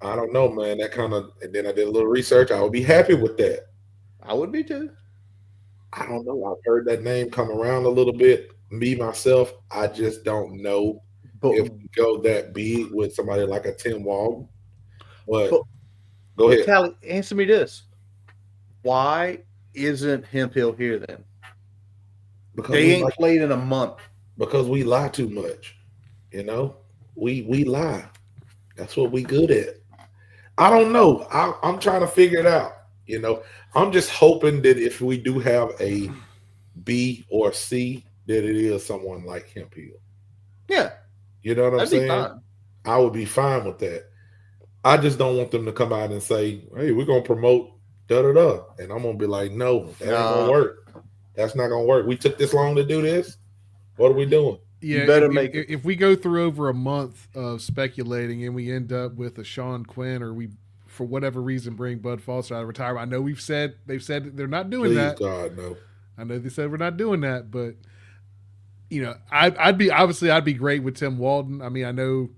C: I don't know, man. That kind of, and then I did a little research. I would be happy with that.
A: I would be too.
C: I don't know. I've heard that name come around a little bit. Me, myself, I just don't know if we go that big with somebody like a Tim Walton. But go ahead.
A: Callie, answer me this. Why isn't Hemphill here then? Because they ain't played in a month.
C: Because we lie too much. We lie. That's what we good at. I don't know. I'm trying to figure it out. I'm just hoping that if we do have a B or C, that it is someone like Hemphill.
A: Yeah.
C: You know what I'm saying?
A: Fine.
C: I would be fine with that. I just don't want them to come out and say, hey, we're going to promote da-da-da. And I'm going to be like, no, that ain't going to work. That's not going to work. We took this long to do this. What are we doing?
B: Yeah,
A: You better make it.
B: if we go through over a month of speculating and we end up with a Sean Quinn, or we, for whatever reason, bring Bud Foster out of retirement, I know they've said that they're not doing
C: Please,
B: that.
C: God, no.
B: I know they said we're not doing that, but I'd be great with Tim Walton. I mean, I know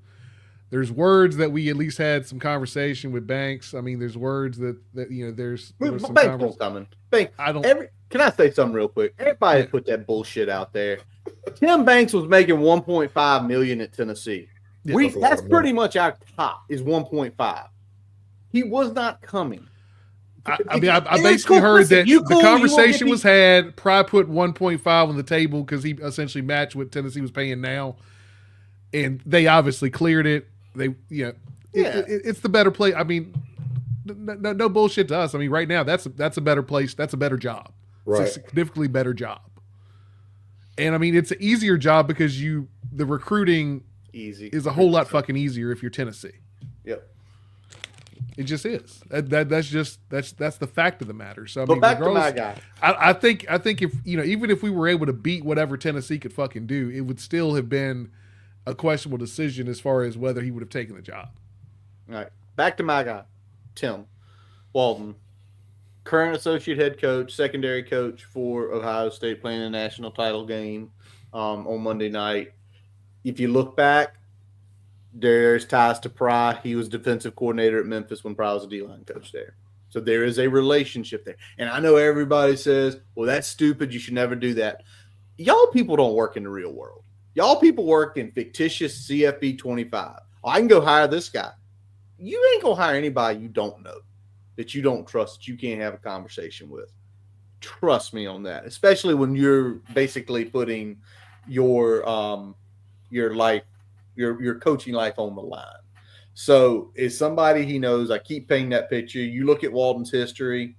B: there's words that we at least had some conversation with Banks. I mean, there's words that there's some
A: Banks won't coming. Banks.
B: I don't.
A: Can I say something real quick? Everybody put that bullshit out there. Tim Banks was making $1.5 million at Tennessee.
B: Yeah,
A: That's pretty much our top is 1.5. He was not coming.
B: I basically heard that the conversation was had. Probably put 1.5 on the table because he essentially matched what Tennessee was paying now, and they obviously cleared it. It's the better play. I mean, no bullshit to us. I mean, right now that's a better place. That's a better job.
C: Right.
B: It's a significantly better job. And I mean, it's an easier job because the recruiting is a whole lot fucking easier if you're Tennessee.
A: Yep.
B: It just is. That's the fact of the matter. So I
A: but
B: mean,
A: back to my guy.
B: I think if even if we were able to beat whatever Tennessee could fucking do, it would still have been a questionable decision as far as whether he would have taken the job.
A: All right. Back to my guy, Tim Walton. Current associate head coach, secondary coach for Ohio State, playing a national title game on Monday night. If you look back, there's ties to Pry. He was defensive coordinator at Memphis when Pry was a D-line coach there. So there is a relationship there. And I know everybody says, well, that's stupid. You should never do that. Y'all people don't work in the real world. Y'all people work in fictitious CFB 25. Oh, I can go hire this guy. You ain't going to hire anybody you don't know, that you don't trust, that you can't have a conversation with. Trust me on that, especially when you're basically putting your life, your coaching life on the line. So is somebody he knows. I keep painting that picture. You look at Walton's history,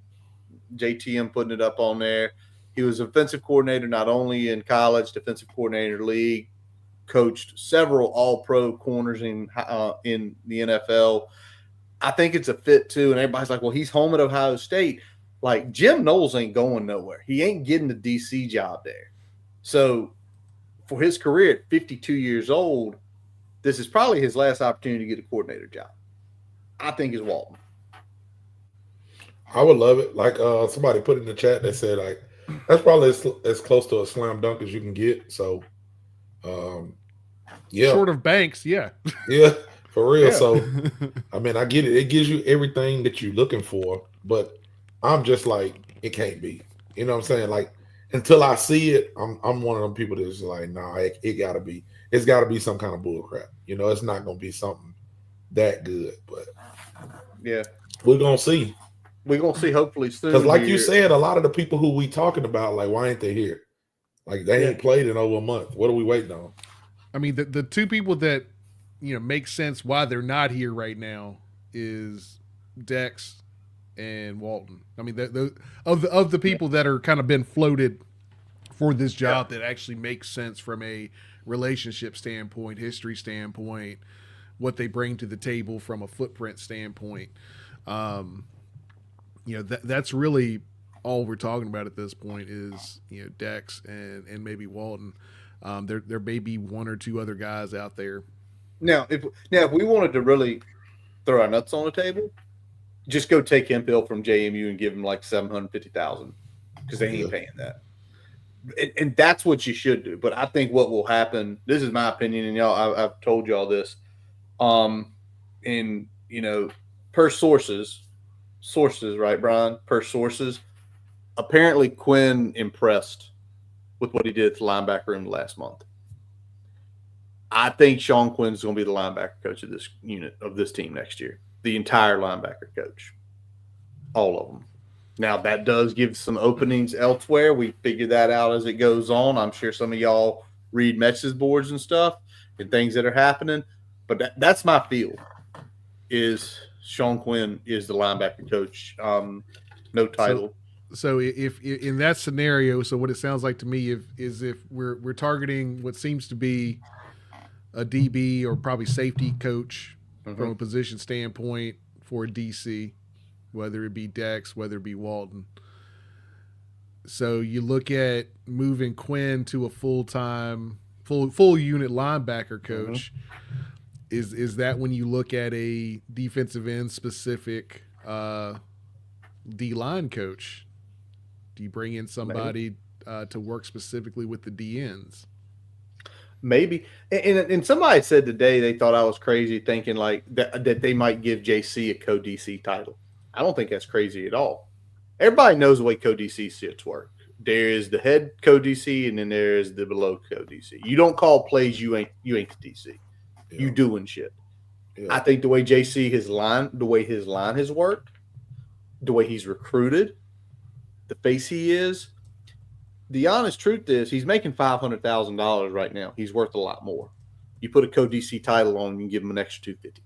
A: JTM putting it up on there. He was offensive coordinator not only in college, defensive coordinator league, coached several all-pro corners in the NFL. I think it's a fit too, and everybody's like, well, he's home at Ohio State. Like, Jim Knowles ain't going nowhere. He ain't getting the DC job there. So for his career at 52 years old, this is probably his last opportunity to get a coordinator job. I think is Walton.
C: I would love it. Like somebody put in the chat that said, like, that's probably as close to a slam dunk as you can get. So, yeah.
B: Short of Banks, yeah.
C: Yeah. For real.
B: Yeah.
C: So, I mean, I get it. It gives you everything that you're looking for, but I'm just like, it can't be. You know what I'm saying? Like, until I see it, I'm one of them people that's like, nah, it gotta be. It's gotta be some kind of bull crap. You know, it's not gonna be something that good. But
A: yeah,
C: we're gonna see.
A: We're gonna see hopefully soon.
C: Because like you said, a lot of the people who we talking about, like, why ain't they here? Like, they ain't played in over a month. What are we waiting on?
B: I mean, the two people that make sense why they're not here right now is Dex and Walton. I mean, of the people that are kind of been floated for this job that actually makes sense from a relationship standpoint, history standpoint, what they bring to the table from a footprint standpoint. That's really all we're talking about at this point is Dex and maybe Walton. There may be one or two other guys out there.
A: Now, if we wanted to really throw our nuts on the table, just go take Hemphill from JMU and give him like $750,000 because they ain't paying that. And that's what you should do. But I think what will happen, this is my opinion, and y'all, I've told y'all this, per sources, right, Brian? Per sources, apparently Quinn impressed with what he did at the linebacker room last month. I think Sean Quinn is going to be the linebacker coach of this unit, of this team next year. The entire linebacker coach. All of them. Now, that does give some openings elsewhere. We figure that out as it goes on. I'm sure some of y'all read message boards and stuff and things that are happening. But that's my feel, is Sean Quinn is the linebacker coach. No title.
B: So if in that scenario, so what it sounds like to me is if we're targeting what seems to be a DB or probably safety coach from a position standpoint for a DC, whether it be Dex, whether it be Walton. So you look at moving Quinn to a full-time full unit linebacker coach. Is that when you look at a defensive end specific D line coach? Do you bring in somebody to work specifically with the DNs?
A: Maybe. And somebody said today they thought I was crazy thinking like that they might give JC a co-DC title. I don't think that's crazy at all. Everybody knows the way co-DC sits work. There is the head co-DC and then there is the below co-DC. You don't call plays, you ain't the DC. Yeah. You doing shit. Yeah. I think the way JC the way his line has worked, the way he's recruited, the face he is, the honest truth is he's making $500,000 right now. He's worth a lot more. You put a co-DC title on, you can give him an extra $250,000.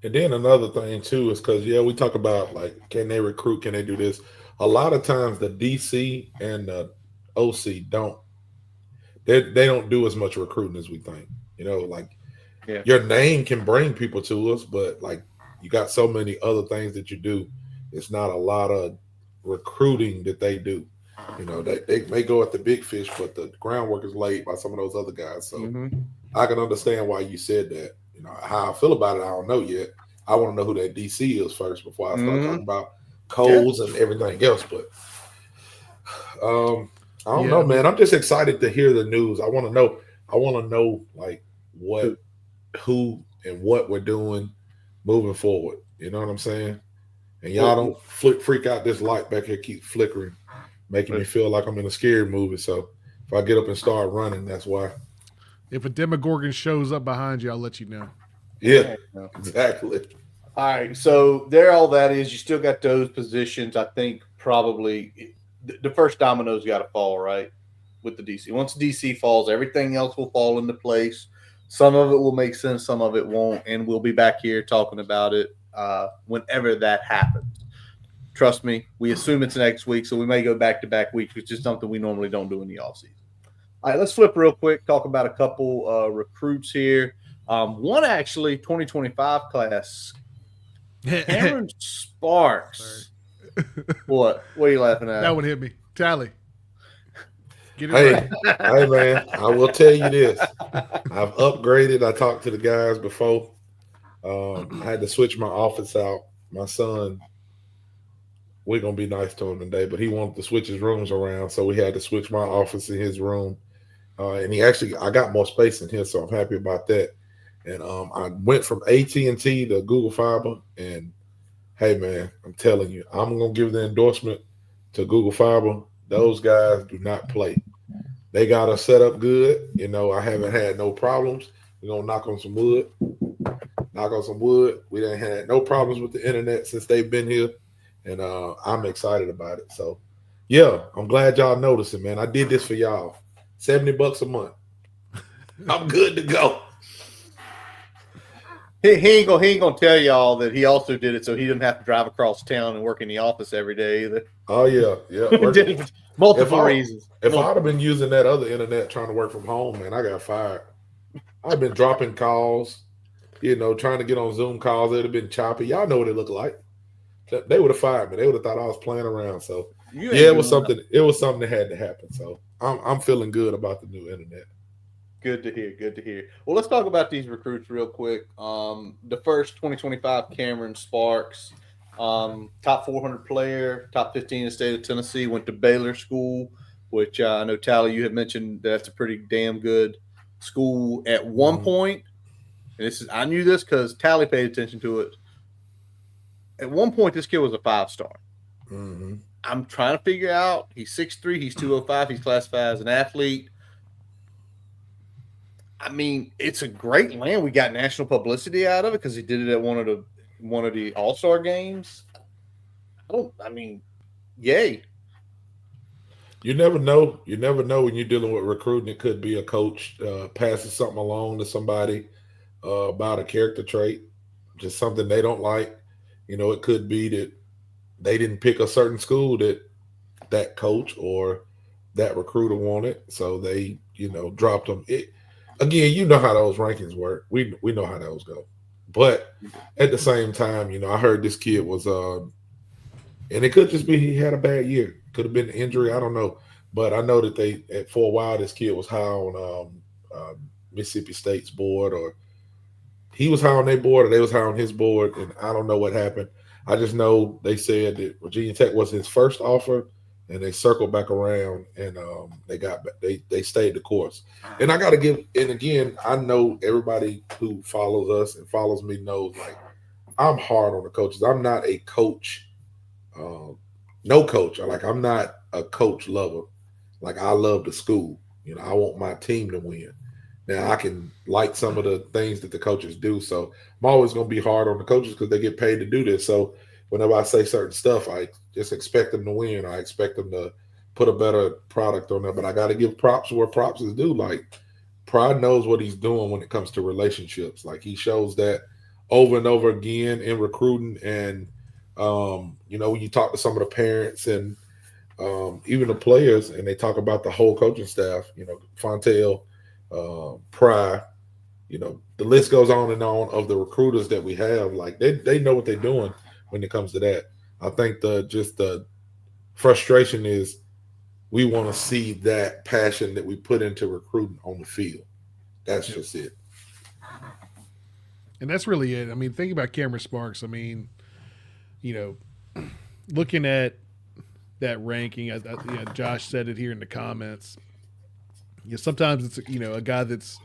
C: And then another thing too is because we talk about like, can they recruit? Can they do this? A lot of times the DC and the OC don't do as much recruiting as we think. Your name can bring people to us, but like you got so many other things that you do. It's not a lot of recruiting that they do. They may go at the big fish, but the groundwork is laid by some of those other guys. So I can understand why you said that. How I feel about it, I don't know yet. I want to know who that DC is first before I start talking about codes and everything else. But I don't know, man. I'm just excited to hear the news. I want to know like who and what we're doing moving forward. You know what I'm saying? And y'all don't freak out. This light back here keeps flickering, making me feel like I'm in a scary movie. So if I get up and start running, that's why.
B: If a Demogorgon shows up behind you, I'll let you know.
C: Yeah, exactly.
A: All right, so there all that is. You still got those positions. I think probably the first domino's got to fall, right, with the DC. Once DC falls, everything else will fall into place. Some of it will make sense, some of it won't, and we'll be back here talking about it whenever that happens. Trust me, we assume it's next week, so we may go back-to-back weeks, which is something we normally don't do in the offseason. All right, let's flip real quick, talk about a couple recruits here. One actually, 2025 class, Cameron Sparks. What are you laughing at?
B: That one hit me. Tally.
C: Get it right. Hey, man, I will tell you this. I've upgraded. I talked to the guys before. I had to switch my office out. My son, we're going to be nice to him today, but he wanted to switch his rooms around, so we had to switch my office in his room. And I got more space in here, so I'm happy about that. And I went from AT&T to Google Fiber, and hey, man, I'm telling you, I'm going to give the endorsement to Google Fiber. Those guys do not play. They got us set up good. I haven't had no problems. We're going to knock on some wood. We done had no problems with the internet since they've been here, and I'm excited about it. So, yeah, I'm glad y'all noticing, man. I did this for y'all. $70 a month. I'm good to go.
A: He ain't gonna tell y'all that he also did it so he didn't have to drive across town and work in the office every day either.
C: Oh yeah.
A: Did it for multiple reasons.
C: If I'd have been using that other internet trying to work from home, man, I got fired. I've been dropping calls, trying to get on Zoom calls. It'd have been choppy. Y'all know what it looked like. They would have fired me. They would have thought I was playing around. So it was something. It was something that had to happen. So I'm feeling good about the new internet.
A: Good to hear. Well, let's talk about these recruits real quick. The first 2025 Cameron Sparks, top 400 player, top 15 in the state of Tennessee, went to Baylor School, which I know, Tally, you had mentioned that's a pretty damn good school at one point. And I knew this because Tally paid attention to it. At one point, this kid was a 5-star. I'm trying to figure out. He's 6'3", he's 205, he's classified as an athlete. I mean, it's a great land. We got national publicity out of it because he did it at one of the All-Star games. Yay.
C: You never know. You never know when you're dealing with recruiting. It could be a coach passes something along to somebody about a character trait, just something they don't like. It could be that they didn't pick a certain school that coach or that recruiter wanted, so they, dropped them. Again, you know how those rankings work. We know how those go. But at the same time, I heard this kid was and it could just be he had a bad year. Could have been an injury. I don't know. But I know that for a while this kid was high on Mississippi State's board, or he was high on their board, or they was high on his board, and I don't know what happened. I just know they said that Virginia Tech was his first offer, and they circled back around, and they stayed the course. And I got to give, and again, I know everybody who follows us and follows me knows, like, I'm hard on the coaches. I'm not a coach, no coach. Like, I'm not a coach lover. Like, I love the school. I want my team to win. Now, I can like some of the things that the coaches do. So I'm always going to be hard on the coaches because they get paid to do this. So whenever I say certain stuff, I just expect them to win. I expect them to put a better product on there. But I got to give props where props is due. Like, Pride knows what he's doing when it comes to relationships. Like, he shows that over and over again in recruiting. And, when you talk to some of the parents and even the players, and they talk about the whole coaching staff, Fontel, Pry, the list goes on and on of the recruiters that we have. Like, they know what they're doing when it comes to that. I think the frustration is we want to see that passion that we put into recruiting on the field. That's just it.
B: And that's really it. I mean, think about Cameron Sparks. I mean, looking at that ranking, Josh said it here in the comments. Sometimes it's a guy that's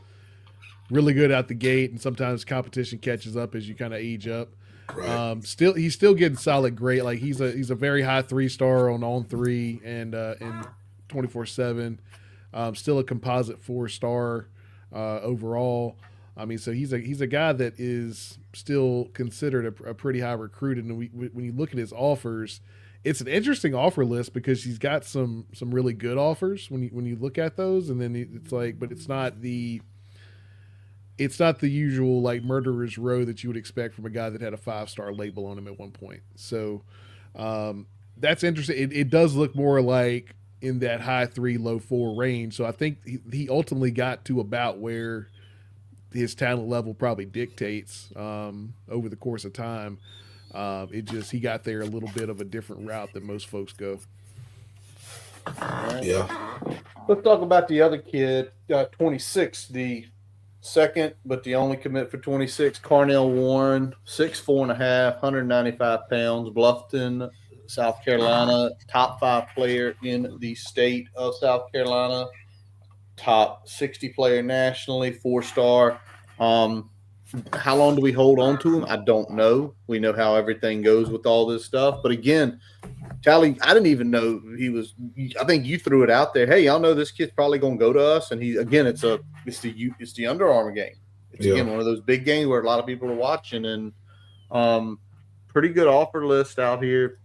B: really good out the gate, and sometimes competition catches up as you kind of age up.
C: Right.
B: He's still getting solid grade. Like, he's a very high 3-star on 3 and 24/7. Still a composite 4-star overall. I mean, so he's a guy that is still considered a pretty high recruit. And when you look at his offers, it's an interesting offer list because he's got some really good offers when you look at those, and then it's like, but it's not the usual, like, murderer's row that you would expect from a guy that had a 5-star label on him at one point. So that's interesting. It does look more like in that high 3, low 4 range. So I think he ultimately got to about where his talent level probably dictates over the course of time. He got there a little bit of a different route than most folks go.
A: Right.
C: Yeah.
A: Let's talk about the other kid, 26, the second but the only commit for 26, Carnell Warren, 6'4.5", 195 pounds, Bluffton, South Carolina, top 5 player in the state of South Carolina, top 60 player nationally, 4-star. How long do we hold on to him? I don't know. We know how everything goes with all this stuff. But again, Tally, I didn't even know he was. I think you threw it out there. Hey, y'all know this kid's probably going to go to us. And it's the Under Armour game. It's again one of those big games where a lot of people are watching, and pretty good offer list out here.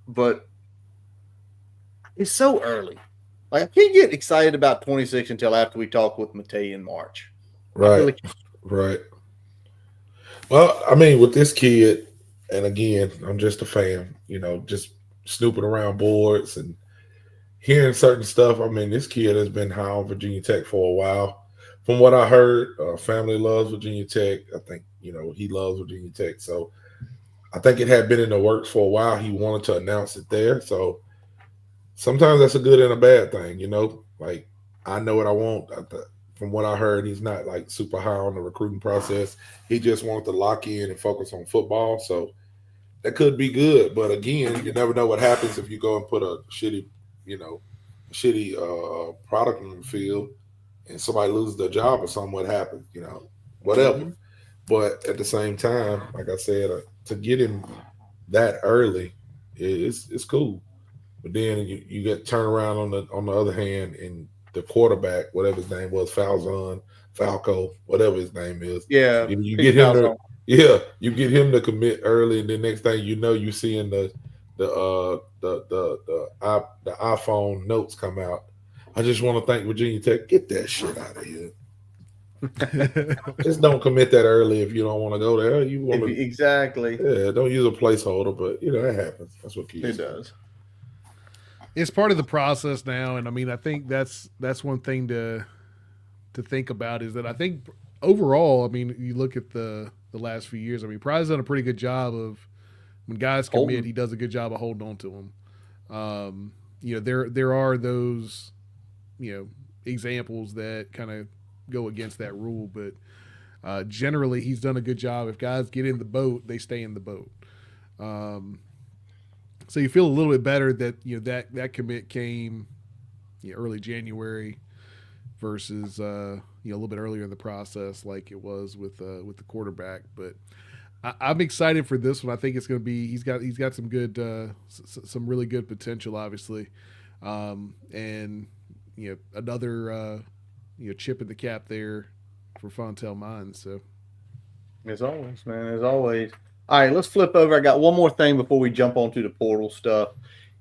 A: But it's so early. Like, I can't get excited about 26 until after we talk with Matei in March.
C: Right. Right. Well, I mean, with this kid, and again, I'm just a fan, just snooping around boards and hearing certain stuff. I mean, this kid has been high on Virginia Tech for a while. From what I heard, family loves Virginia Tech. I think, he loves Virginia Tech. So I think it had been in the works for a while. He wanted to announce it there. So sometimes that's a good and a bad thing, Like, I know what I want. From what I heard, he's not, like, super high on the recruiting process. He just wanted to lock in and focus on football. So that could be good. But again, you never know what happens if you go and put a shitty product in the field and somebody loses their job or something. What happens, whatever. Mm-hmm. But at the same time, like I said, to get him that early it's cool. But then you get turned around on the other hand, and the quarterback, whatever his name was, Falco, whatever his name is.
A: Yeah,
C: you get him you get him to commit early, and then next thing you know, you seeing the iPhone notes come out. I just want to thank Virginia Tech. Get that shit out of here. Just don't commit that early if you don't want to go there. You want to
A: exactly.
C: Yeah, don't use a placeholder, but it happens. That's what kids.
A: It does.
B: It's part of the process now, and I mean, I think that's one thing to think about is that I think overall, I mean, you look at the last few years. I mean, Pride's done a pretty good job of when guys commit, he does a good job of holding on to them. there are those examples that kind of go against that rule, but generally he's done a good job. If guys get in the boat, they stay in the boat. So you feel a little bit better that that commit came early January versus a little bit earlier in the process, like it was with the quarterback. But I'm excited for this one. I think it's going to be he's got some good some really good potential, obviously, and another chip in the cap there for Fontel Mines. So
A: As always, man, as always. All right, let's flip over. I got one more thing before we jump onto the portal stuff.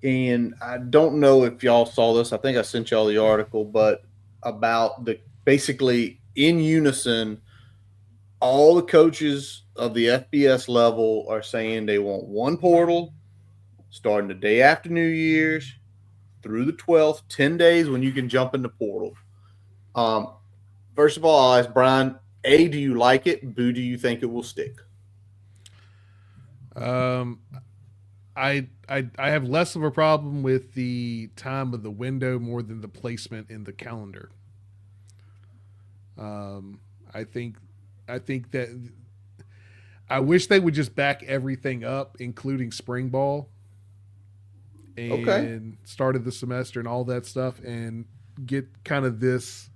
A: And I don't know if y'all saw this. I think I sent y'all the article, but about the basically in unison, all the coaches of the FBS level are saying they want one portal starting the day after New Year's through the 12th, 10 days when you can jump in the portal. First of all, I'll ask Brian, A, do you like it? B, do you think it will stick?
B: I have less of a problem with the time of the window more than the placement in the calendar. I think that I wish they would just back everything up, including spring ball and start of the semester and all that stuff, and get kind of this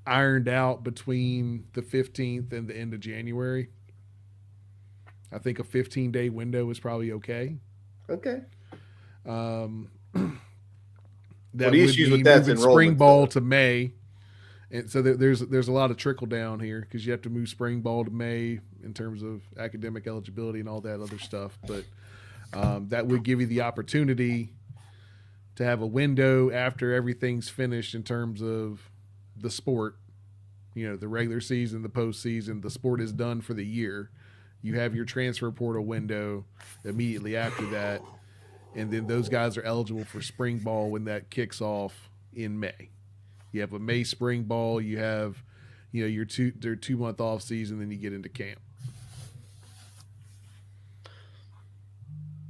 B: ironed out between the 15th and the end of January. I think a 15-day window is probably okay.
A: Okay.
B: That
A: the issues with that's
B: moving spring ball to May, and so there's a lot of trickle down here because you have to move spring ball to May in terms of academic eligibility and all that other stuff. But that would give you the opportunity to have a window after everything's finished in terms of the sport. The regular season, the postseason, the sport is done for the year. You have your transfer portal window immediately after that, and then those guys are eligible for spring ball when that kicks off in May. You have a May spring ball. You have, your 2-month off season, then you get into camp.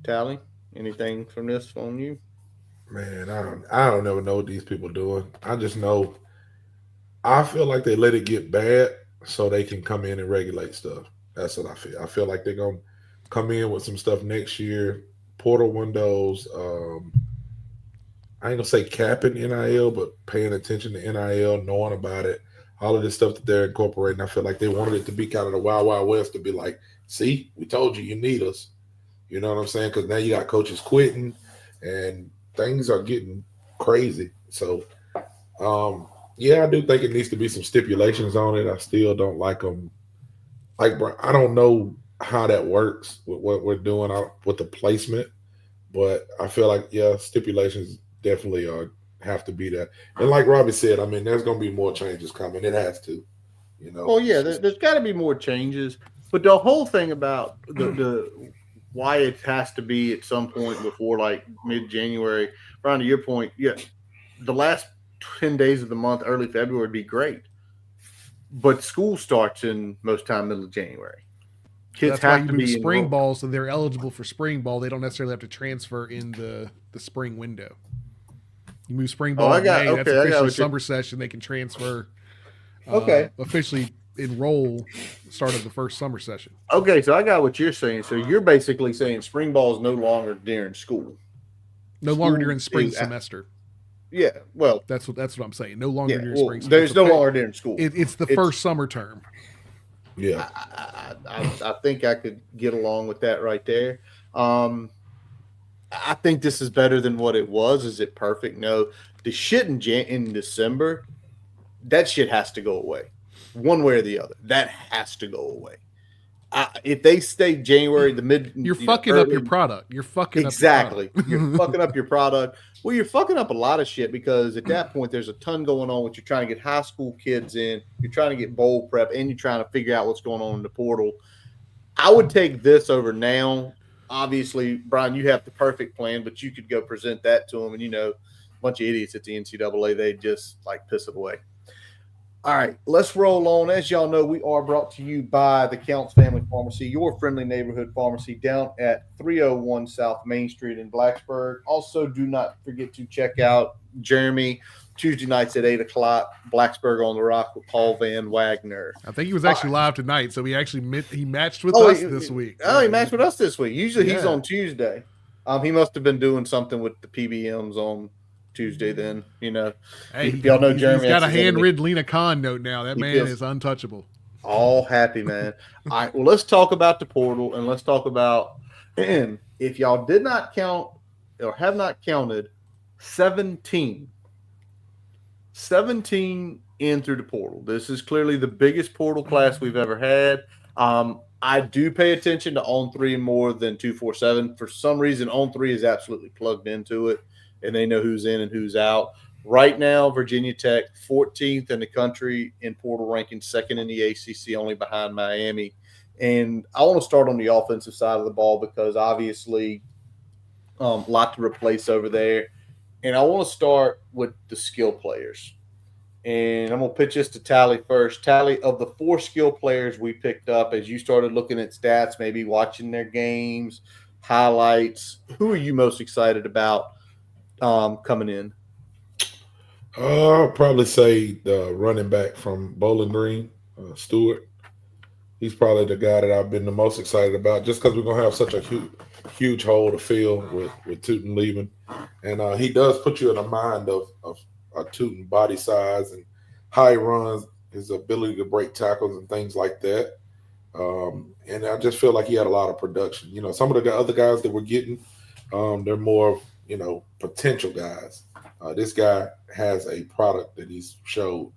A: Tally, anything from this on you?
C: Man, I don't ever know what these people doing. I just know I feel like they let it get bad so they can come in and regulate stuff. That's what I feel. I feel like they're gonna come in with some stuff next year. Portal windows. I ain't gonna say capping NIL, but paying attention to NIL, knowing about it, all of this stuff that they're incorporating. I feel like they wanted it to be kind of the Wild Wild West, to be like, see, we told you need us. You know what I'm saying? Because now you got coaches quitting and things are getting crazy. So, yeah, I do think it needs to be some stipulations on it. I still don't like them. Like, I don't know how that works with what we're doing with the placement, but I feel like, yeah, stipulations definitely have to be there. And like Robbie said, I mean, there's going to be more changes coming. It has to,
A: Well, yeah, there's got to be more changes. But the whole thing about the why it has to be at some point before like mid-January, Brian, to your point, yeah, the last 10 days of the month, early February would be great. But school starts in most time middle of January. Kids have to be
B: spring ball, so they're eligible for spring ball. They don't necessarily have to transfer in the spring window. You move spring ball in May, that's officially summer session. They can transfer. Officially enroll start of the first summer session.
A: Okay, so I got what you're saying. So you're basically saying spring ball is no longer during school.
B: No longer during spring semester.
A: Yeah, well,
B: that's what I'm saying. No longer during spring.
A: There's no longer during school.
B: It's the first summer term.
C: Yeah,
A: I think I could get along with that right there. I think this is better than what it was. Is it perfect? No. The shit in December, that shit has to go away, one way or the other. That has to go away. If they stay January, the mid,
B: you're fucking up your product. You're fucking
A: exactly. You're fucking up your product. Well, you're fucking up a lot of shit because at that point, there's a ton going on. With you're trying to get high school kids in, you're trying to get bowl prep, and you're trying to figure out what's going on in the portal. I would take this over now. Obviously, Brian, you have the perfect plan, but you could go present that to them, and a bunch of idiots at the NCAA, they just like piss it away. All right, let's roll on. As y'all know, we are brought to you by the Counts Family Pharmacy, your friendly neighborhood pharmacy down at 301 South Main Street in Blacksburg. Also, do not forget to check out Jeremy Tuesday nights at 8 o'clock, Blacksburg on the Rock with Paul Van Wagner.
B: I think he was actually live tonight, so he matched with
A: Oh,
B: us this week.
A: He matched with us this week. Usually he's
B: Yeah.
A: on Tuesday. He must have been doing something with the PBMs on Tuesday then,
B: Hey,
A: if y'all know Jeremy.
B: He's got a
A: that's his enemy.
B: handwritten Lena Khan note now. That
A: He
B: man
A: feels-
B: is untouchable.
A: All happy, man. All right, well, let's talk about the portal and let's talk about, and if y'all did not count or have not counted, 17 in through the portal. This is clearly the biggest portal class we've ever had. I do pay attention to On 3 more than 247. For some reason, On 3 is absolutely plugged into it, and they know who's in and who's out. Right now, Virginia Tech, 14th in the country in portal ranking, second in the ACC, only behind Miami. And I want to start on the offensive side of the ball because obviously a lot to replace over there. And I want to start with the skill players. And I'm going to pitch this to Tally first. Tally, of the 4 skill players we picked up, as you started looking at stats, maybe watching their games, highlights, who are you most excited about coming in?
C: I'll probably say the running back from Bowling Green, Stewart. He's probably the guy that I've been the most excited about just because we're going to have such a huge hole to fill with Tootin leaving. And he does put you in a mind of Tootin body size and how he runs, his ability to break tackles and things like that. And I just feel like he had a lot of production. Some of the other guys that we're getting, they're more, potential guys. This guy has a product that he's showed,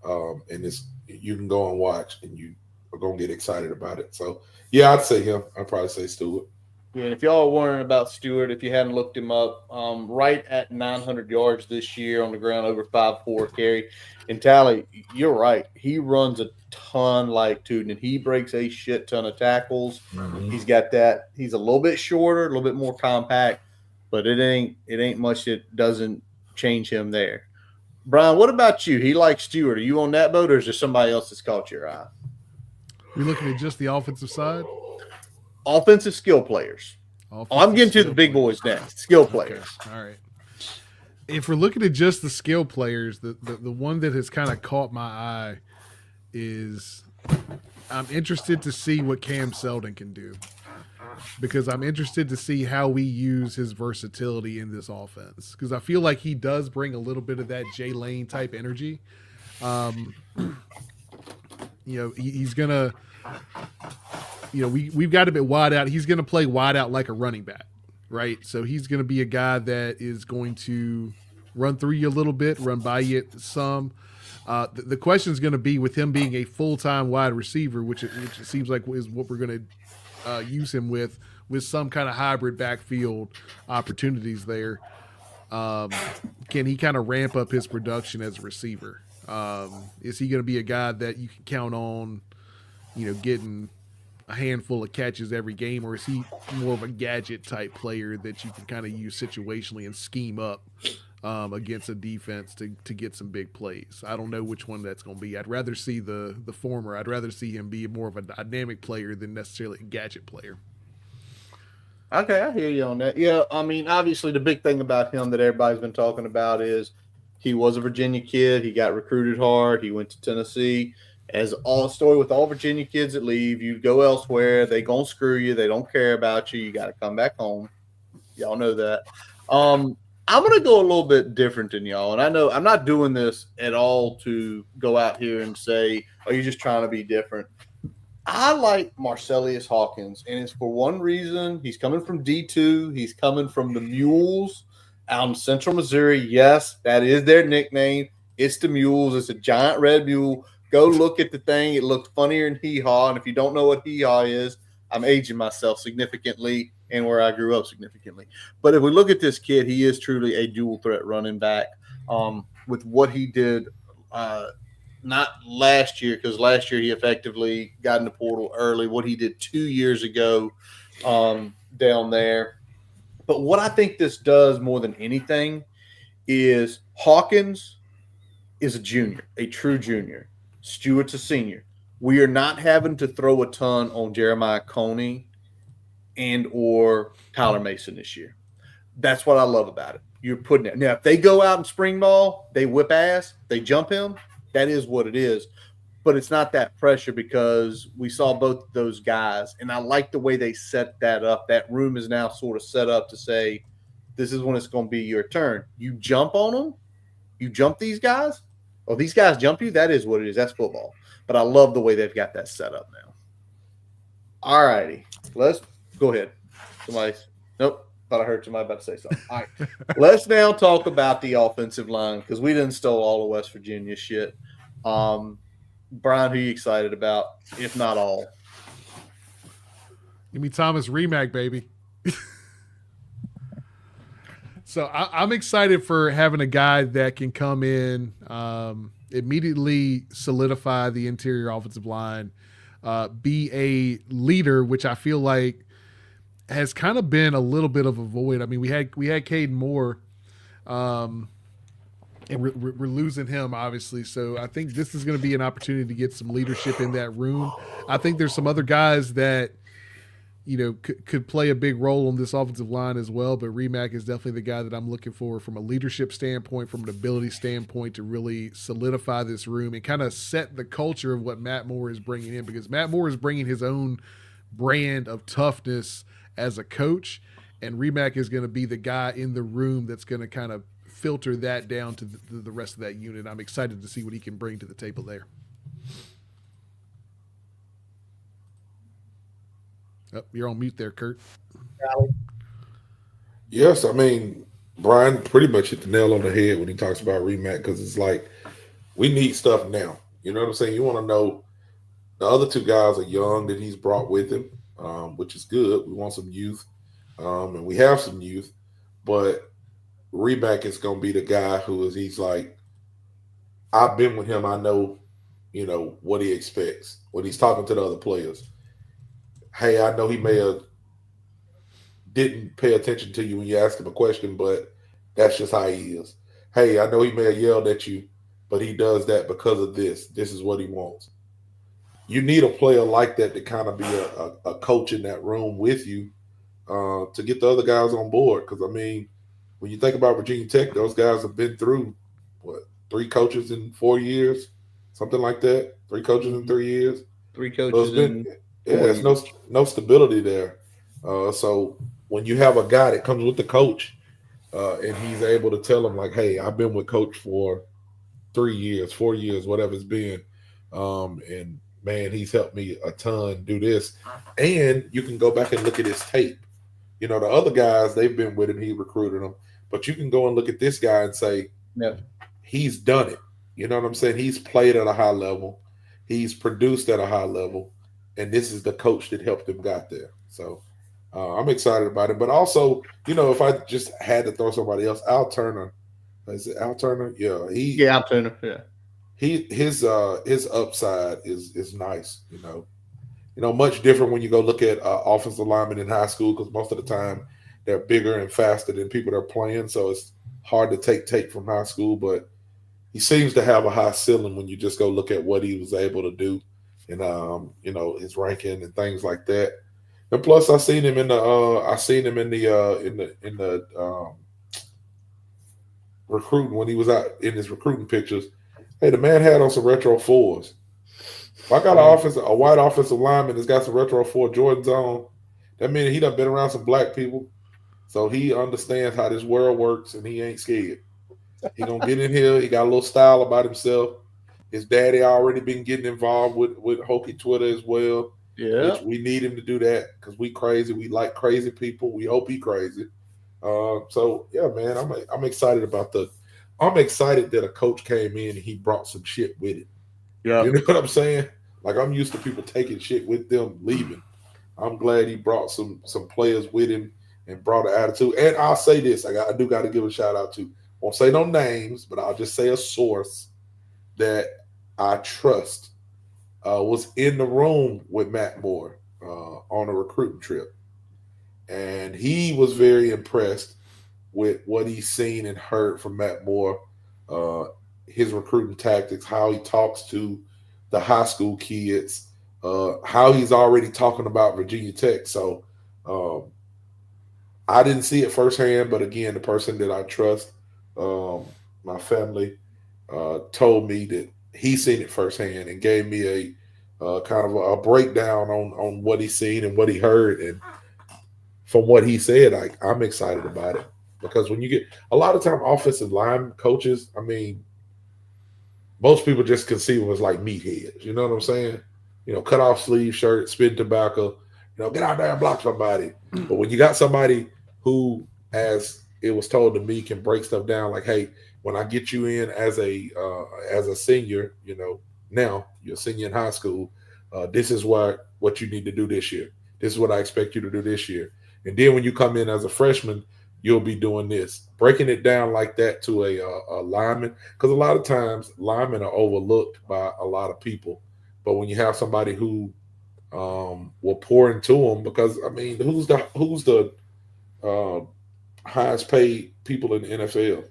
C: and you can go and watch, and you are going to get excited about it. So, yeah, I'd say him. I'd probably say Stewart.
A: Yeah, and if y'all are wondering about Stewart, if you hadn't looked him up, right at 900 yards this year on the ground, over 5.4 carry. And Tally, you're right. He runs a ton like Tootin, and he breaks a shit ton of tackles.
C: Mm-hmm.
A: He's got that. He's a little bit shorter, a little bit more compact, but it ain't much that doesn't change him there. Brian, what about you? He likes Stewart. Are you on that boat, or is there somebody else that's caught your eye?
B: You're looking at just the offensive side?
A: Offensive skill players. I'm getting to the big boys next. Skill players.
B: Okay. All right. If we're looking at just the skill players, the one that has kind of caught my eye is I'm interested to see what Cam Seldon can do, because I'm interested to see how we use his versatility in this offense, because I feel like he does bring a little bit of that Jay Lane type energy. He's gonna, we've got a bit wide out. He's gonna play wide out like a running back, right? So he's gonna be a guy that is going to run through you a little bit, run by you some. The question is going to be with him being a full-time wide receiver, which it seems like is what we're going to use him with some kind of hybrid backfield opportunities there. Can he kind of ramp up his production as a receiver? Is he going to be a guy that you can count on, getting a handful of catches every game, or is he more of a gadget type player that you can kind of use situationally and scheme up against a defense to get some big plays? I don't know which one that's going to be. I'd rather see the former. I'd rather see him be more of a dynamic player than necessarily a gadget player.
A: Okay, I hear you on that. Yeah, I mean, obviously the big thing about him that everybody's been talking about is he was a Virginia kid. He got recruited hard. He went to Tennessee. As all story with all Virginia kids that leave, you go elsewhere, they gonna screw you. They don't care about you. You got to come back home. Y'all know that. I'm gonna go a little bit different than y'all, and I know I'm not doing this at all to go out here and say, "Oh, you're just trying to be different." I like Marcelius Hawkins, and it's for one reason. He's coming from D2. He's coming from the Mules out in Central Missouri. Yes, that is their nickname. It's the Mules. It's a giant red mule. Go look at the thing. It looks funnier than hee-haw, and if you don't know what hee-haw is, I'm aging myself significantly and where I grew up significantly. But if we look at this kid, he is truly a dual threat running back with what he did not last year, because last year he effectively got in the portal early, what he did 2 years ago down there. But what I think this does more than anything is Hawkins is a junior, a true junior. Stewart's a senior. We are not having to throw a ton on Jeremiah Coney and or Tyler Mason this year. That's what I love about it. You're putting it now. If they go out in spring ball, they whip ass, they jump him. That is what it is. But it's not that pressure because we saw both those guys, and I like the way they set that up. That room is now sort of set up to say, this is when it's going to be your turn. You jump on them, you jump these guys, or these guys jump you. That is what it is. That's football. But I love the way they've got that set up now. All righty, let's go ahead. Somebody, nope. Thought I heard somebody about to say something. All right. Let's now talk about the offensive line because we didn't stole all of West Virginia shit. Brian, who are you excited about, if not all?
B: Give me Thomas Remack, baby. So I'm excited for having a guy that can come in, immediately solidify the interior offensive line, be a leader, which I feel like has kind of been a little bit of a void. I mean, we had Caden Moore, and we're losing him obviously. So I think this is going to be an opportunity to get some leadership in that room. I think there's some other guys that could play a big role on this offensive line as well. But Remack is definitely the guy that I'm looking for from a leadership standpoint, from an ability standpoint, to really solidify this room and kind of set the culture of what Matt Moore is bringing in, because Matt Moore is bringing his own brand of toughness as a coach, and Remack is going to be the guy in the room that's going to kind of filter that down to the rest of that unit. I'm excited to see what he can bring to the table there. Oh, you're on mute there, Kurt.
C: Yes, I mean, Brian pretty much hit the nail on the head when he talks about Remack, because it's like we need stuff now. You know what I'm saying? You want to know the other two guys are young that he's brought with him, which is good. We want some youth, and we have some youth, but Remack is going to be the guy he's like, I've been with him. I know, what he expects when he's talking to the other players. Hey, I know he may have didn't pay attention to you when you asked him a question, but that's just how he is. Hey, I know he may have yelled at you, but he does that because of this. This is what he wants. You need a player like that to kind of be a coach in that room with you, to get the other guys on board. Because, I mean, when you think about Virginia Tech, those guys have been through, 3 coaches in 4 years? Something like that? 3 coaches in 3 years?
A: 3 coaches
C: there's no stability there. So when you have a guy that comes with the coach, and he's able to tell him, like, hey, I've been with coach for 3 years, 4 years, whatever it's been, and man, he's helped me a ton do this. And you can go back and look at his tape. The other guys, they've been with him, he recruited them, but you can go and look at this guy and say,
A: yep,
C: he's done it. You know what I'm saying? He's played at a high level, he's produced at a high level, and this is the coach that helped him got there. So I'm excited about it. But also, if I just had to throw somebody else, Al Turner. Is it Al Turner? Yeah,
A: Al Turner. Yeah,
C: his upside is nice. Much different when you go look at offensive linemen in high school, because most of the time they're bigger and faster than people that are playing. So it's hard to take tape from high school, but he seems to have a high ceiling when you just go look at what he was able to do, and his ranking and things like that. And plus, I seen him in the recruiting when he was out in his recruiting pictures. Hey, the man had on some retro 4s. If I got a white offensive lineman that's got some retro 4 Jordans on, that means he done been around some black people, so he understands how this world works, and he ain't scared. He gonna get in here. He got a little style about himself. His daddy already been getting involved with Hokie Twitter as well.
A: Yeah,
C: which we need him to do that because we crazy. We like crazy people. We hope he crazy. So yeah, man, I'm excited about I'm excited that a coach came in and he brought some shit with it.
A: Yeah,
C: you know what I'm saying? Like, I'm used to people taking shit with them leaving. I'm glad he brought some players with him and brought an attitude. And I'll say this: I do got to give a shout out to. Won't say no names, but I'll just say a source that I trust was in the room with Matt Moore on a recruiting trip. And he was very impressed with what he's seen and heard from Matt Moore his recruiting tactics, how he talks to the high school kids, how he's already talking about Virginia Tech. So um, I didn't see it firsthand, but again, the person that I trust, my family, told me that he seen it firsthand and gave me a kind of a breakdown on what he seen and what he heard. And from what he said, I'm excited about it because when you get a lot of time offensive line coaches, I mean, most people just conceive them as like meatheads. You know what I'm saying? Cut off sleeve shirt, spit tobacco. Get out there and block somebody. But when you got somebody who, as it was told to me, can break stuff down, like, hey, when I get you in as a senior, now you're a senior in high school. This is what you need to do this year. This is what I expect you to do this year. And then when you come in as a freshman, you'll be doing this, breaking it down like that to a lineman. Because a lot of times linemen are overlooked by a lot of people. But when you have somebody who will pour into them, because I mean, who's the uh, highest paid people in the NFL?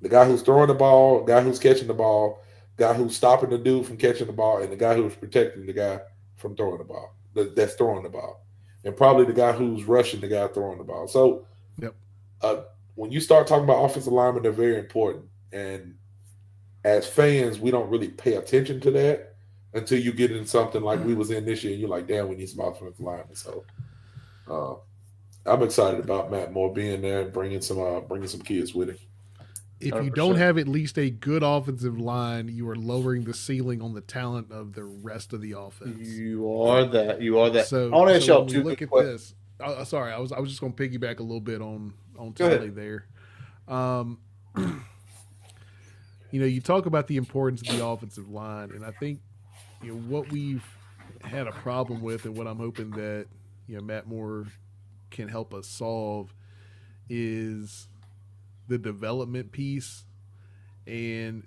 C: The guy who's throwing the ball, guy who's catching the ball, guy who's stopping the dude from catching the ball, and the guy who's protecting the guy from throwing the ball. That's throwing the ball, and probably the guy who's rushing the guy throwing the ball. So,
B: Yep.
C: When you start talking about offensive linemen, they're very important. And as fans, we don't really pay attention to that until you get in something like we was in this year. And you're like, damn, we need some offensive linemen. So, I'm excited about Matt Moore being there and bringing some kids with him.
B: If you
A: 100%.
B: don't have at least a good offensive line, you are lowering the ceiling on the talent of the rest of the offense.
A: You are that. You are that.
B: So,
A: I want to ask y'all
B: when we
A: two
B: look
A: good
B: at
A: questions.
B: this. Sorry, I was just going to piggyback a little bit on
A: Go ahead.
B: Tally there. You talk about the importance of the offensive line, and I think what we've had a problem with, and what I'm hoping that Matt Moore can help us solve, is the development piece and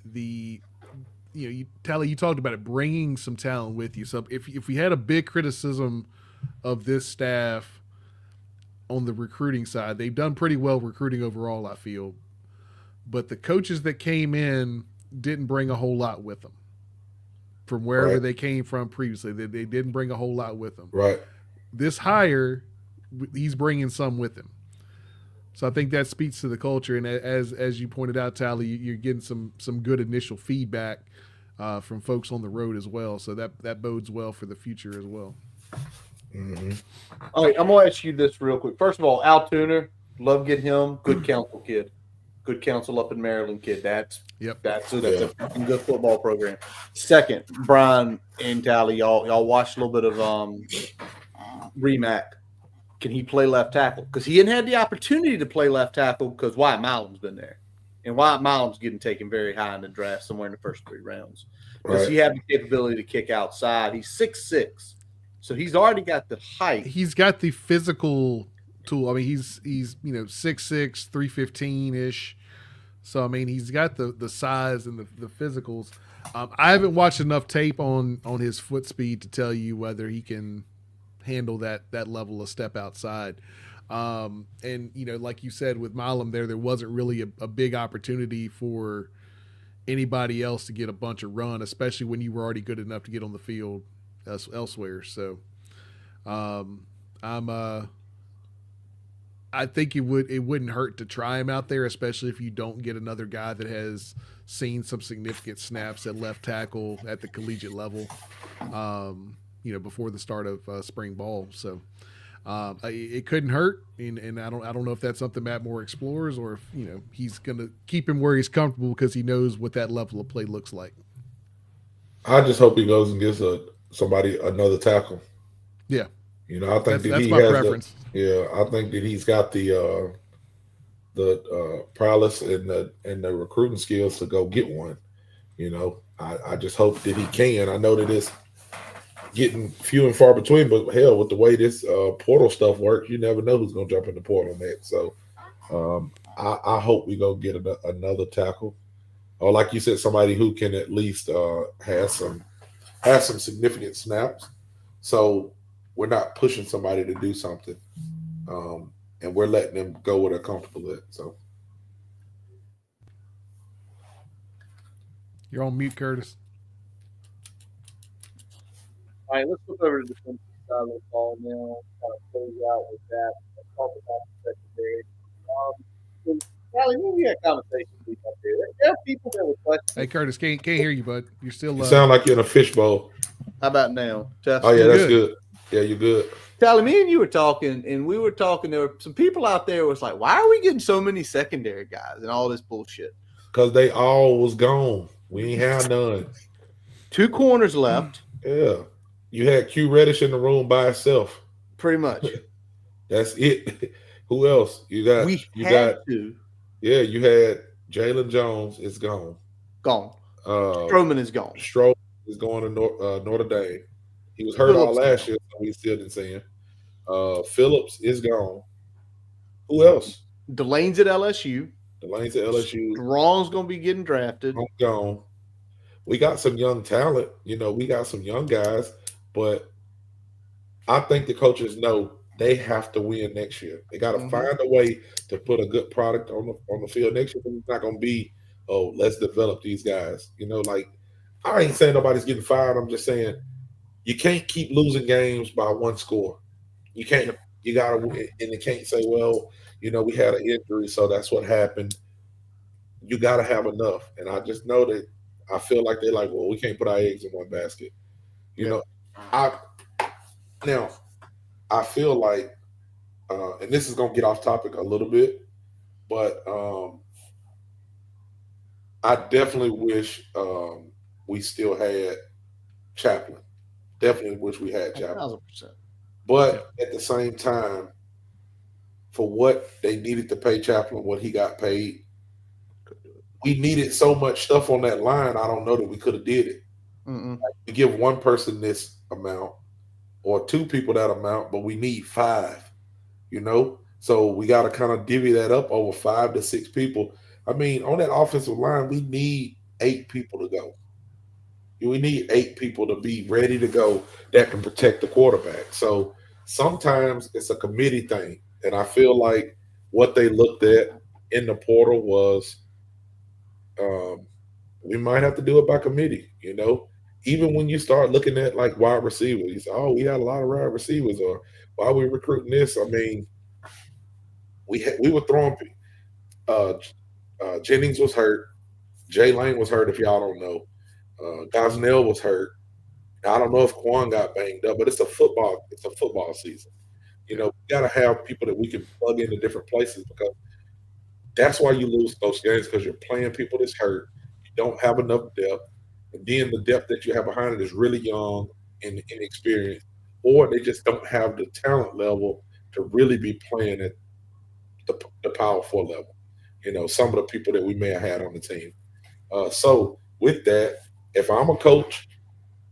B: Tally, you talked about it, bringing some talent with you. So if we had a big criticism of this staff on the recruiting side, they've done pretty well recruiting overall, I feel. But the coaches that came in didn't bring a whole lot with them from wherever
C: Right.
B: they came from previously. They didn't bring a whole lot with them.
C: Right.
B: This hire, he's bringing some with him. So I think that speaks to the culture, and as you pointed out, Tally, you're getting some good initial feedback from folks on the road as well. So that bodes well for the future as well.
C: Mm-hmm.
A: All right, I'm gonna ask you this real quick. First of all, Al Tuner, love get him. Good counsel kid. Good counsel up in Maryland kid. That's a fucking good football program. Second, Brian and Tally, y'all watched a little bit of Remac. Can he play left tackle? Because he hadn't had the opportunity to play left tackle because Wyatt Milam's been there. And Wyatt Milam's getting taken very high in the draft, somewhere in the first 3 rounds. Does he have the capability to kick outside? He's 6'6", so he's already got the height.
B: He's got the physical tool. I mean, he's 6'6", 315-ish. So I mean, he's got the size and the physicals. I haven't watched enough tape on his foot speed to tell you whether he can handle that level of step outside. And like you said with Milam there wasn't really a big opportunity for anybody else to get a bunch of run, especially when you were already good enough to get on the field elsewhere. So I think it wouldn't hurt to try him out there, especially if you don't get another guy that has seen some significant snaps at left tackle at the collegiate level, before the start of spring ball. So it couldn't hurt, and I don't know if that's something Matt Moore explores, or if he's going to keep him where he's comfortable because he knows what that level of play looks like.
C: I just hope he goes and gets somebody another tackle.
B: Yeah.
C: I think
B: that's my preference.
C: I think that he's got the prowess and the recruiting skills to go get one. I just hope that he can. I know that it's getting few and far between, but hell, with the way this portal stuff works, you never know who's going to jump in the portal next. So I hope we go get another tackle, or like you said, somebody who can at least have some significant snaps. So we're not pushing somebody to do something, and we're letting them go where they're comfortable at. So
B: You're on mute, Curtis.
A: All right, let's flip over to the defensive side of the ball now. Kind of close out with that. Let's talk about the secondary. Callie, we had conversations with up there. There are people that were questioning.
B: Hey, Curtis, can't hear you, bud. You're still.
C: You sound like you're in a fishbowl.
A: How about now? Test.
C: Oh yeah, that's
B: good.
C: good. Yeah, you're good.
A: Callie, me and you were talking, and we were talking. There were some people out there was like, "Why are we getting so many secondary guys and all this bullshit?"
C: Because they all was gone. We ain't have none.
A: 2 corners left.
C: Yeah. You had Q Reddish in the room by itself.
A: Pretty much.
C: That's it. Who else? You got
A: to.
C: Yeah, you had Jalen Jones is gone.
A: Gone. Stroman is gone.
C: Stroman is going to Notre Dame. He was hurt all last year, so we still didn't see him. Phillips is gone. Who else?
A: Delane's at LSU.
C: Strong's
A: going to be getting drafted.
C: Gone. We got some young talent. We got some young guys, but I think the coaches know they have to win next year. They got to find a way to put a good product on the field next year. It's not going to be, let's develop these guys. I ain't saying nobody's getting fired. I'm just saying you can't keep losing games by one score. You can't. You got to win, and you can't say, well, we had an injury, so that's what happened. You got to have enough, and I just know that I feel like they're like, well, we can't put our eggs in one basket. I feel like, and this is gonna get off topic a little bit, but I definitely wish we still had Chaplin. Definitely wish we had Chaplin.
A: 1,000%.
C: But at the same time, for what they needed to pay Chaplin, what he got paid, we needed so much stuff on that line. I don't know that we could have did it. Like, we give one person this amount or 2 people that amount, but we need 5. So we got to kind of divvy that up over 5 to 6 people. I mean, on that offensive line, we need 8 people to go. We need 8 people to be ready to go that can protect the quarterback. So sometimes it's a committee thing. And I feel like what they looked at in the portal was we might have to do it by committee, Even when you start looking at like wide receivers, you say, oh, we had a lot of wide receivers, or why are we recruiting this? I mean, we were throwing Jennings was hurt. Jay Lane was hurt, if y'all don't know. Gosnell was hurt. I don't know if Quan got banged up, but it's a football season. We got to have people that we can plug into different places, because that's why you lose those games, because you're playing people that's hurt. You don't have enough depth. And then the depth that you have behind it is really young and inexperienced, or they just don't have the talent level to really be playing at the Power 4 level. Some of the people that we may have had on the team. So with that, if I'm a coach,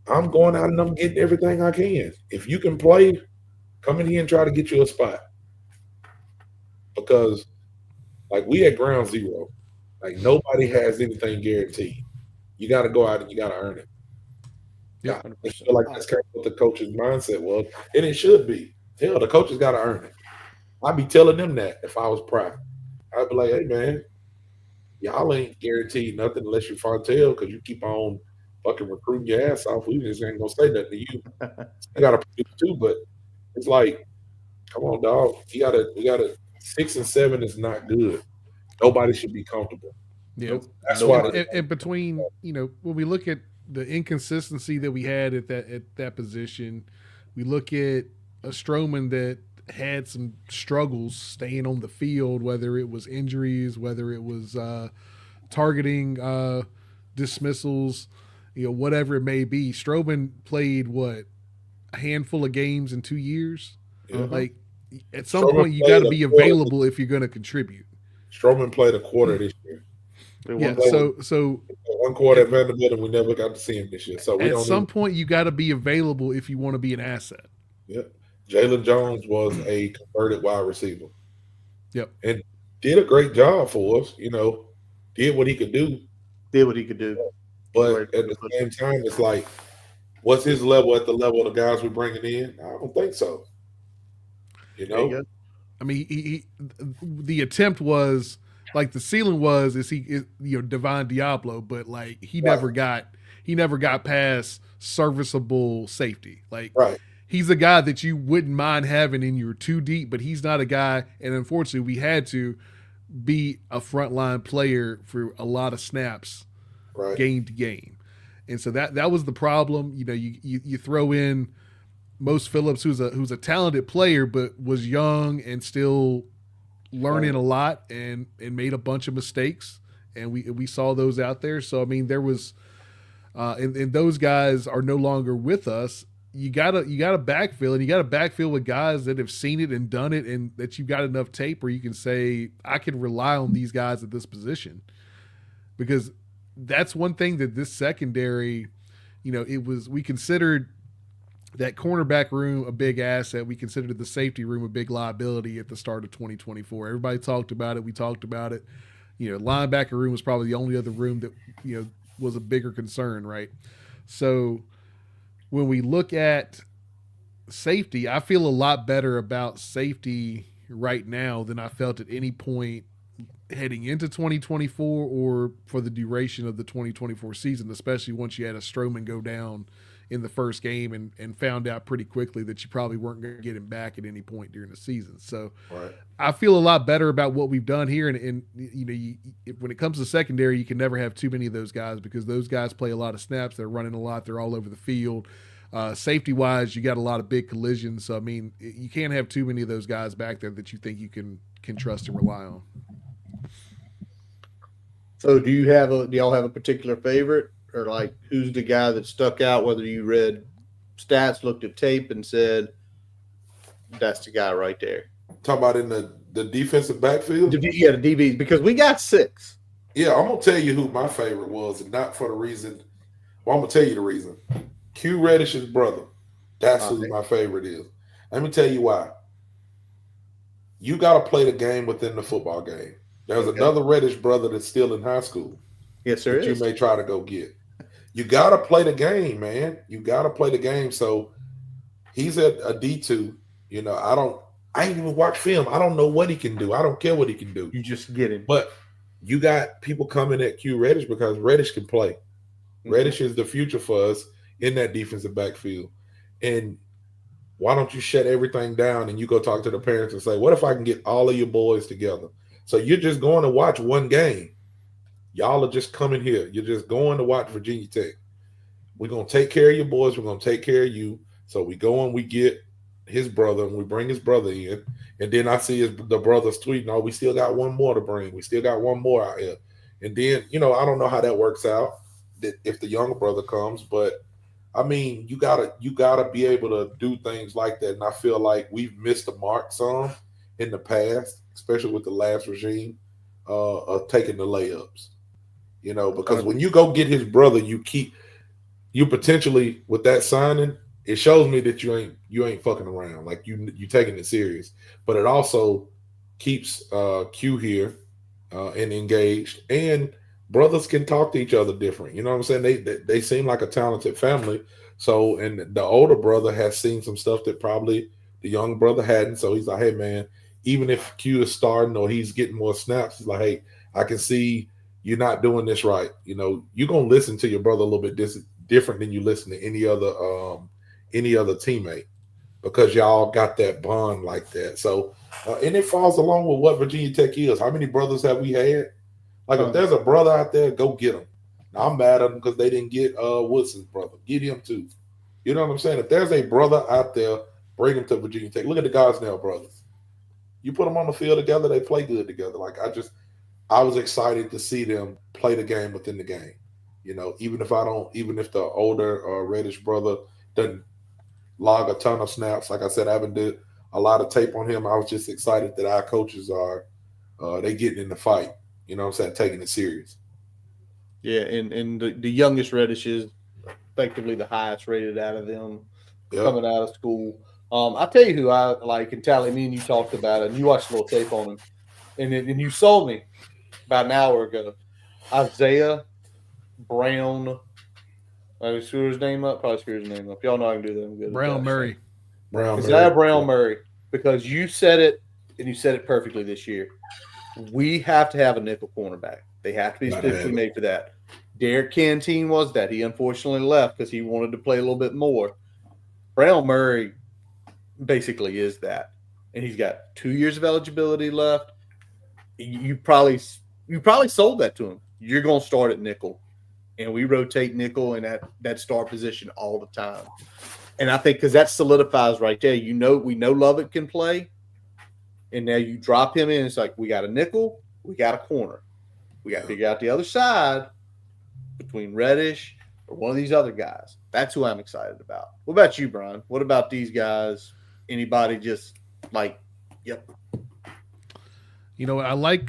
C: I'm going out and I'm getting everything I can. If you can play, come in here and try to get you a spot. Because, like, we at ground zero. Like, nobody has anything guaranteed. You got to go out and you got to earn it. Yeah, I feel like that's kind of what the coach's mindset was, and it should be. Hell, the coaches got to earn it. I'd be telling them that if I was Prime. I'd be like, hey, man, y'all ain't guaranteed nothing unless you're Fontel, because you keep on fucking recruiting your ass off. We just ain't going to say nothing to you. You got to produce too, but it's like, come on, dog. We got to 6 and 7 is not good. Nobody should be comfortable.
B: Yeah,
C: that's why.
B: And between when we look at the inconsistency that we had at that position, we look at a Stroman that had some struggles staying on the field, whether it was injuries, whether it was targeting dismissals, whatever it may be. Stroman played a handful of games in 2 years. Like, at some point, you got to be available if you're going to contribute.
C: Stroman played a quarter this year.
B: Yeah, so
C: one quarter at Vanderbilt, and we never got to see him this year. So
B: at some point, you got to be available if you want to be an asset.
C: Yep. Jalen Jones was a converted wide receiver.
B: Yep.
C: And did a great job for us, did what he could do. But at the same time, it's like, what's his level at the level of the guys we're bringing in? I don't think so.
B: I mean, the attempt was like the ceiling was Divine Diablo, but like
C: Right.
B: he never got past serviceable safety. Like
C: Right.
B: he's a guy that you wouldn't mind having in your two deep, but he's not a guy. And unfortunately, we had to be a frontline player for a lot of snaps,
C: Right.
B: game to game, and so that was the problem. You throw in Most Phillips, who's a talented player, but was young and still learning a lot and made a bunch of mistakes, and we saw those out there. So I mean, there was, and those guys are no longer with us. You gotta backfill, and you gotta backfill with guys that have seen it and done it, and that you've got enough tape where you can say, I can rely on these guys at this position, because that's one thing that this secondary, we considered that cornerback room a big asset. We considered the safety room a big liability at the start of 2024. Everybody talked about it. We talked about it. Linebacker room was probably the only other room that was a bigger concern, right? So when we look at safety, I feel a lot better about safety right now than I felt at any point heading into 2024 or for the duration of the 2024 season, especially once you had a Stroman go down in the first game and found out pretty quickly that you probably weren't going to get him back at any point during the season. So
C: Right.
B: I feel a lot better about what we've done here. And when it comes to secondary, you can never have too many of those guys, because those guys play a lot of snaps. They're running a lot. They're all over the field. Safety wise, you got a lot of big collisions. So, I mean, you can't have too many of those guys back there that you think you can trust and rely on.
A: So do y'all have a particular favorite, or like who's the guy that stuck out, whether you read stats, looked at tape and said, that's the guy right there?
C: Talking about in the defensive backfield?
A: Yeah, the DBs, because we got 6.
C: Yeah, I'm going to tell you who my favorite was, and not for the reason. Well, I'm going to tell you the reason. Q Reddish's brother. That's who my favorite is. Let me tell you why. You got to play the game within the football game. There's another Reddish brother that's still in high school.
A: Yes, sir.
C: You may try to go get. You got to play the game, man. You got to play the game. So he's at a D2. I ain't even watch film. I don't know what he can do. I don't care what he can do.
A: You just get him.
C: But you got people coming at Q Reddish because Reddish can play. Mm-hmm. Reddish is the future for us in that defensive backfield. And why don't you shut everything down and you go talk to the parents and say, what if I can get all of your boys together? So you're just going to watch one game. Y'all are just coming here. You're just going to watch Virginia Tech. We're going to take care of your boys. We're going to take care of you. So we go and we get his brother, and we bring his brother in. And then I see the brothers tweeting, oh, we still got one more to bring. We still got one more out here. And then, I don't know how that works out if the younger brother comes. But, I mean, you gotta be able to do things like that. And I feel like we've missed the mark some in the past, especially with the last regime, of taking the layups. Because when you go get his brother, you potentially, with that signing, it shows me that you ain't fucking around. Like you taking it serious. But it also keeps Q here and engaged. And brothers can talk to each other different. You know what I'm saying? They seem like a talented family. So, and the older brother has seen some stuff that probably the young brother hadn't. So he's like, hey man, even if Q is starting or he's getting more snaps, he's like, hey, I can see you're not doing this right. You're gonna listen to your brother a little bit different than you listen to any other teammate, because y'all got that bond like that. So, and it falls along with what Virginia Tech is. How many brothers have we had? Like, if there's a brother out there, go get him. Now, I'm mad at them because they didn't get Woodson's brother. Get him too. You know what I'm saying? If there's a brother out there, bring him to Virginia Tech. Look at the Gosnell brothers. You put them on the field together, they play good together. Like, I was excited to see them play the game within the game. Even if the older Reddish brother doesn't log a ton of snaps. Like I said, I haven't did a lot of tape on him. I was just excited that our coaches are they getting in the fight. You know what I'm saying? Taking it serious.
A: Yeah, and the youngest Reddish is effectively the highest rated out of them coming out of school. I'll tell you who I like, and Tally, me and you talked about it, and you watched a little tape on him, and you sold me about an hour ago. Isaiah Brown. I screw his name up. Probably screw his name up. Y'all know I can do that. I'm good.
B: Brown Murray.
A: Isaiah Brown Murray, because you said it, and you said it perfectly this year. We have to have a nickel cornerback. They have to be specifically made for that. Derek Canteen was that. He unfortunately left because he wanted to play a little bit more. Brown Murray basically is that. And he's got 2 years of eligibility left. You probably sold that to him. You're going to start at nickel. And we rotate nickel in that star position all the time. And I think because that solidifies right there. We know Lovett can play. And now you drop him in. It's like, we got a nickel. We got a corner. We got to figure out the other side between Reddish or one of these other guys. That's who I'm excited about. What about you, Brian? What about these guys? Anybody just like, yep.
B: You know, I like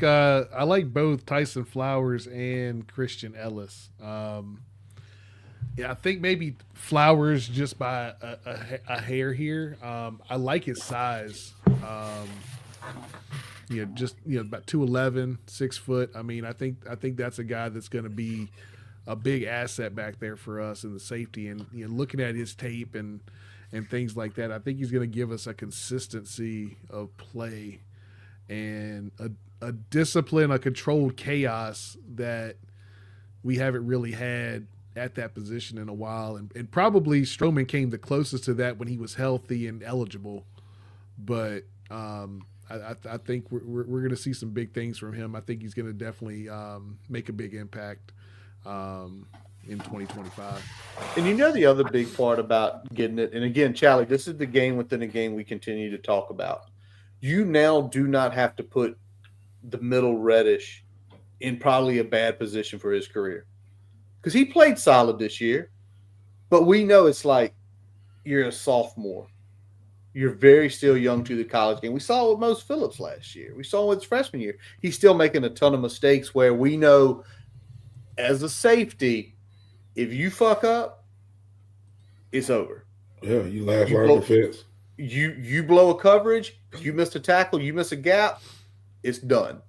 B: both Tyson Flowers and Christian Ellis. Yeah, I think maybe Flowers just by a hair here. I like his size. About 2'11", 6 foot. I mean, I think that's a guy that's going to be a big asset back there for us in the safety. And looking at his tape and things like that, I think he's going to give us a consistency of play and a discipline, a controlled chaos that we haven't really had at that position in a while. And probably Stroman came the closest to that when he was healthy and eligible. But I think we're going to see some big things from him. I think he's going to definitely make a big impact in 2025.
A: And the other big part about getting it, and again, Charlie, this is the game within a game we continue to talk about. You now do not have to put the middle Reddish in probably a bad position for his career. Because he played solid this year. But we know it's like you're a sophomore. You're very still young to the college game. We saw it with Mose Phillips last year. We saw it with his freshman year. He's still making a ton of mistakes where we know as a safety, if you fuck up, it's over.
C: Yeah, you last line defense.
A: You blow a coverage, you miss a tackle, you miss a gap, it's done.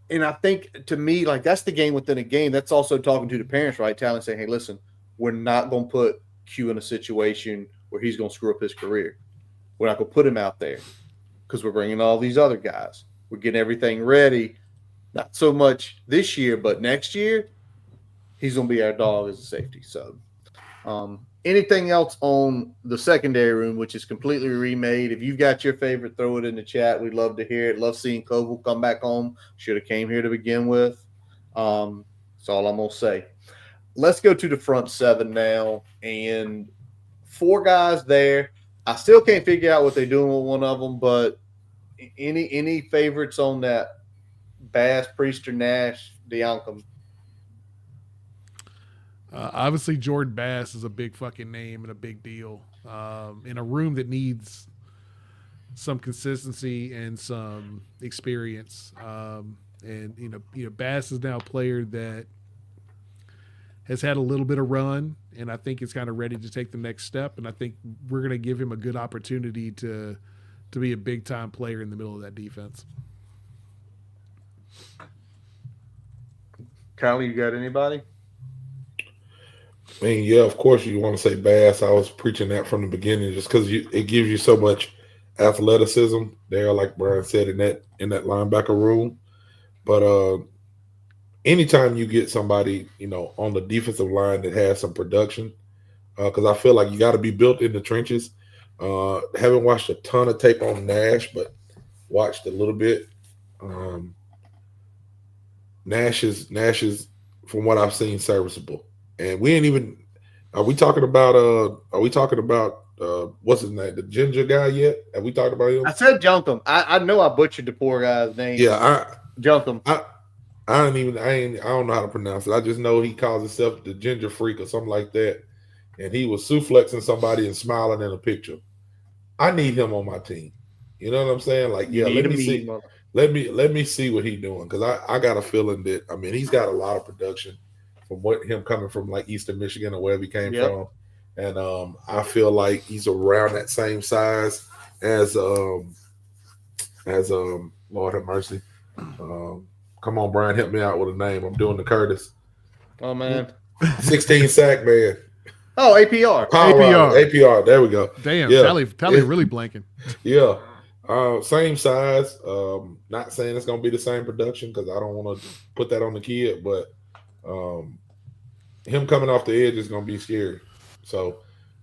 A: And I think, to me, like, that's the game within a game. That's also talking to the parents, right? Telling, saying, hey, listen, we're not going to put Q in a situation where he's going to screw up his career. We're not going to put him out there because we're bringing all these other guys. We're getting everything ready. Not so much this year, but next year, he's going to be our dog as a safety. So, anything else on the secondary room, which is completely remade? If you've got your favorite, throw it in the chat. We'd love to hear it. Love seeing Koval come back home. Should have came here to begin with. That's all I'm going to say. Let's go to the front seven now. And 4 guys there. I still can't figure out what they're doing with one of them, but any favorites on that Bass, Priester, Nash, Diancum?
B: Obviously, Jordan Bass is a big fucking name and a big deal in a room that needs some consistency and some experience. And Bass is now a player that has had a little bit of run, and I think is kind of ready to take the next step. And I think we're going to give him a good opportunity to be a big time player in the middle of that defense.
A: Kylie, you got anybody?
C: I mean, yeah, of course you want to say Bass. I was preaching that from the beginning just because it gives you so much athleticism there, like Brian said, in that linebacker room. But anytime you get somebody, on the defensive line that has some production, because I feel like you got to be built in the trenches. Haven't watched a ton of tape on Nash, but watched a little bit. Nash is, from what I've seen, serviceable. And we ain't even. Are we talking about what's his name, the ginger guy yet? Have we talked about him?
A: I said Junkum. I know I butchered the poor guy's name.
C: Yeah,
A: Junkum.
C: I don't know how to pronounce it. I just know he calls himself the ginger freak or something like that. And he was suplexing somebody and smiling in a picture. I need him on my team. You know what I'm saying? Like, yeah, let me see what he's doing, because I got a feeling that, I mean, he's got a lot of production from him coming from like Eastern Michigan or wherever he came from. And I feel like he's around that same size as Lord have mercy. Come on, Brian, help me out with a name. I'm doing the Curtis.
A: Oh man.
C: 16 sack man.
A: Oh, APR.
C: APR. There we go.
B: Damn,
C: yeah.
B: Tally really blanking.
C: Yeah. Same size. Not saying it's gonna be the same production because I don't want to put that on the kid, but um, him coming off the edge is gonna be scary. So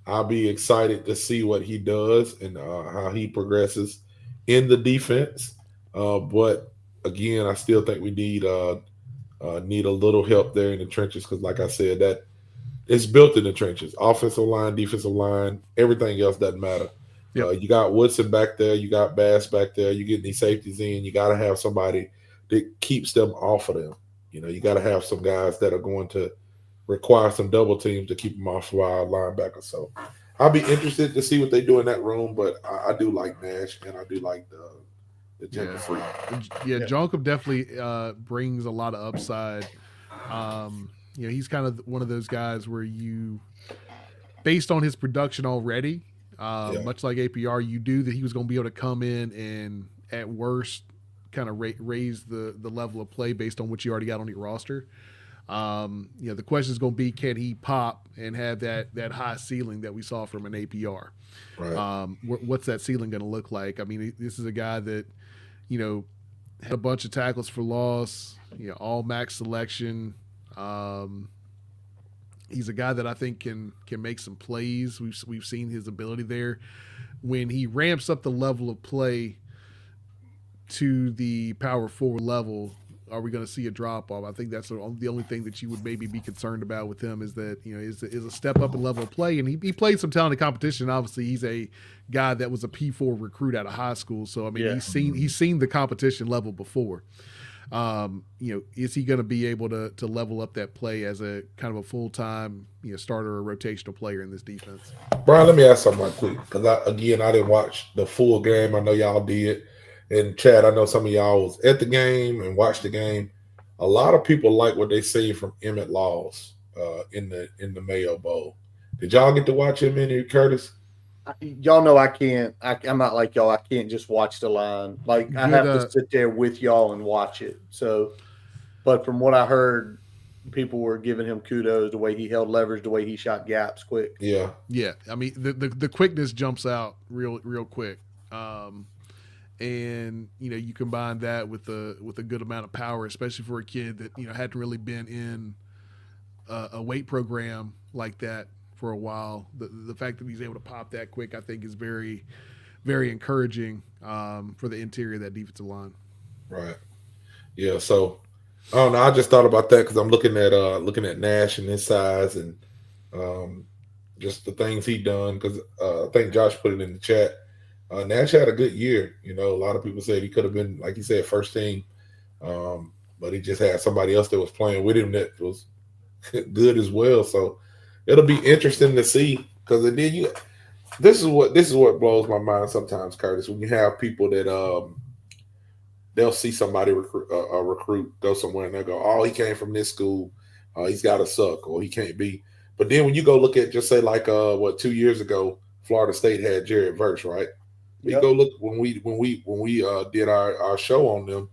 C: I'll be excited to see what he does and how he progresses in the defense. But again, I still think we need a little help there in the trenches because, like I said, that it's built in the trenches. Offensive line, defensive line, everything else doesn't matter.
B: Yep.
C: You got Woodson back there, you got Bass back there, you get these safeties in. You got to have somebody that keeps them off of them. You got to have some guys that are going to require some double teams to keep them off of our linebackers. So I'll be interested to see what they do in that room. But I do like Nash and I do like the Jimmy
B: Yeah,
C: Free.
B: yeah. Jonkum definitely brings a lot of upside. He's kind of one of those guys where you, based on his production already,
C: Yeah,
B: much like APR, you do that he was going to be able to come in and at worst kind of raise the level of play based on what you already got on your roster. The question is going to be, can he pop and have that high ceiling that we saw from an APR?
C: right.
B: What's that ceiling going to look like? I mean, this is a guy that, had a bunch of tackles for loss, all max selection. He's a guy that I think can make some plays. We've seen his ability there. When he ramps up the level of play to the power forward level, are we going to see a drop off? I think that's the only thing that you would maybe be concerned about with him is that is a step up in level of play, and he played some talented competition. Obviously, he's a guy that was a P4 recruit out of high school, so I mean
A: Yeah.
B: he's seen the competition level before. Is he going to be able to level up that play as a kind of a full time starter or rotational player in this defense?
C: Brian, let me ask something right quick because I didn't watch the full game. I know y'all did, and Chad, I know some of y'all was at the game and watched the game. A lot of people like what they see from Emmett Laws in the Mayo Bowl. Did y'all get to watch him any, Curtis?
A: Y'all know I can't. I'm not like y'all. I can't just watch the line. Like I
B: Good.
A: have to sit there with y'all and watch it. So, but from what I heard, people were giving him kudos the way he held leverage, the way he shot gaps quick.
C: Yeah,
B: Yeah, I mean the quickness jumps out real quick, and you combine that with a good amount of power, especially for a kid that hadn't really been in a weight program like that for a while. The fact that he's able to pop that quick, I think, is very very encouraging for the interior of that defensive line.
C: right. Yeah, so I don't know. I just thought about that because I'm looking at Nash and his size and um, just the things he done. Because I think Josh put it in the chat. Nash had a good year. A lot of people said he could have been, like he said, first team, but he just had somebody else that was playing with him that was good as well. So it'll be interesting to see because then this is what blows my mind sometimes, Curtis. When you have people that they'll see somebody recruit go somewhere and they'll go, oh, he came from this school, he's got to suck or he can't be. But then when you go look at just say like 2 years ago, Florida State had Jared Verse, right? You go look when we did our show on them.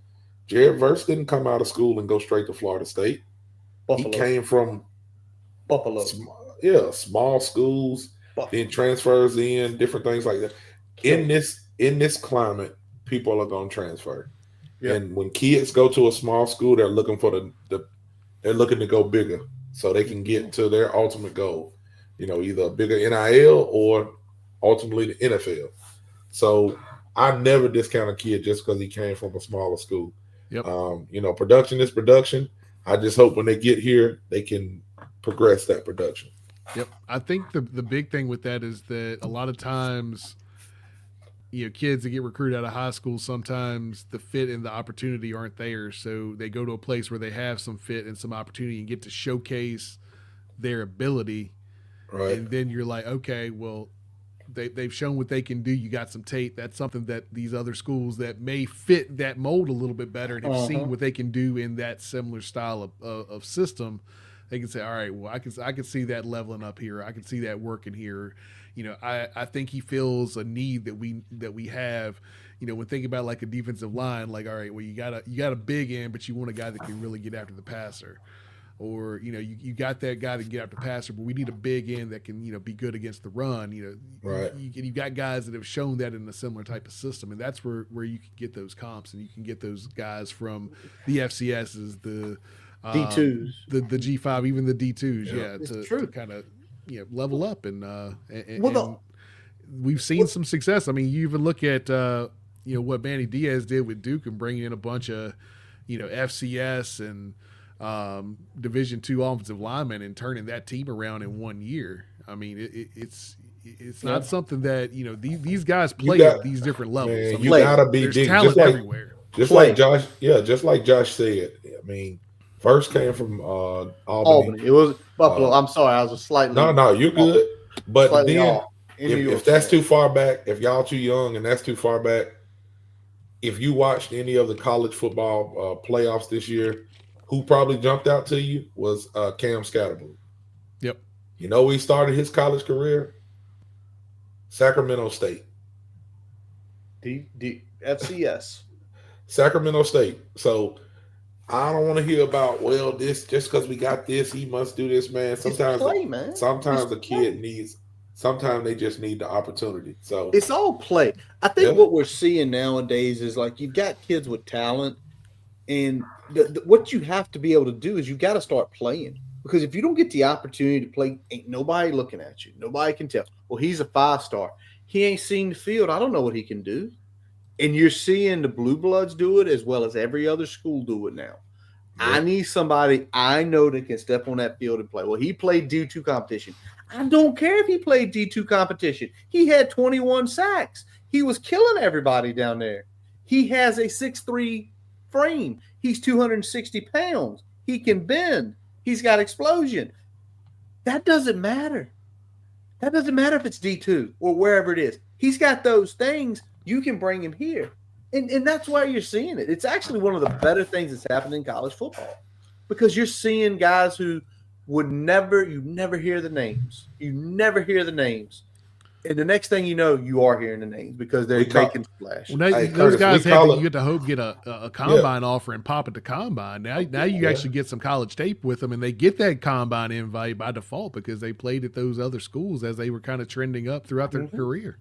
C: Jared Verse didn't come out of school and go straight to Florida State.
A: Buffalo.
C: He came from
A: Buffalo.
C: small schools, then transfers in different things like that. In this climate, people are going to transfer.
A: Yep.
C: And when kids go to a small school, they're looking for they're looking to go bigger so they can get to their ultimate goal. Either a bigger NIL or ultimately the NFL. So I never discount a kid just because he came from a smaller school.
B: Yep.
C: Production is production. I just hope when they get here, they can progress that production.
B: Yep. I think the big thing with that is that a lot of times, kids that get recruited out of high school, sometimes the fit and the opportunity aren't there. So they go to a place where they have some fit and some opportunity and get to showcase their ability.
C: Right.
B: And then you're like, okay, well, they've shown what they can do. You got some tape. That's something that these other schools that may fit that mold a little bit better and have seen what they can do in that similar style of system. They can say, all right, well, I can see that leveling up here. I can see that working here. I think he feels a need that we have. When thinking about like a defensive line, like, all right, well, you got a big end, but you want a guy that can really get after the passer. or you got that guy that can get after passer, but we need a big end that can be good against the run.
C: Right.
B: You got guys that have shown that in a similar type of system, and that's where you can get those comps, and you can get those guys from the FCSs, the
A: D2s,
B: the G5, even the D2s, to kind of level up and we've seen some success. I mean, you even look at what Manny Diaz did with Duke and bringing in a bunch of FCS and Division II offensive linemen and turning that team around in 1 year. I mean, it's not something that these guys play at these different levels.
C: Man,
B: I mean,
C: you gotta be
B: there's
C: deep.
B: talent everywhere.
C: Just like Josh said. I mean, first came from Albany.
A: It was Buffalo. I'm sorry, I was a slightly.
C: No, you're good. But then, if that's too far back, if y'all too young and that's too far back, if you watched any of the college football playoffs this year, who probably jumped out to you was Cam Scatterboot.
B: Yep.
C: You know, he started his college career, Sacramento State.
A: FCS.
C: Sacramento State. So I don't want to hear about, well, this just because we got this, he must do this, man. Sometimes a kid needs. Sometimes they just need the opportunity. So
A: it's all play. I think what we're seeing nowadays is like you've got kids with talent, and what you have to be able to do is you got to start playing. Because if you don't get the opportunity to play, ain't nobody looking at you. Nobody can tell. Well, he's a 5-star. He ain't seen the field. I don't know what he can do. And you're seeing the Blue Bloods do it as well as every other school do it now. Yeah. I need somebody I know that can step on that field and play. Well, he played D2 competition. I don't care if he played D2 competition. He had 21 sacks. He was killing everybody down there. He has a 6'3" frame. He's 260 pounds. He can bend. He's got explosion. That doesn't matter. That doesn't matter if it's D2 or wherever it is. He's got those things. You can bring him here. And that's why you're seeing it. It's actually one of the better things that's happened in college football because you're seeing guys who you never hear the names. You never hear the names. And the next thing you know, you are hearing the names because they're making splash.
B: Well, now, those guys you get to hope get a combine offer and pop at the combine. Now you actually get some college tape with them, and they get that combine invite by default because they played at those other schools as they were kind of trending up throughout their career.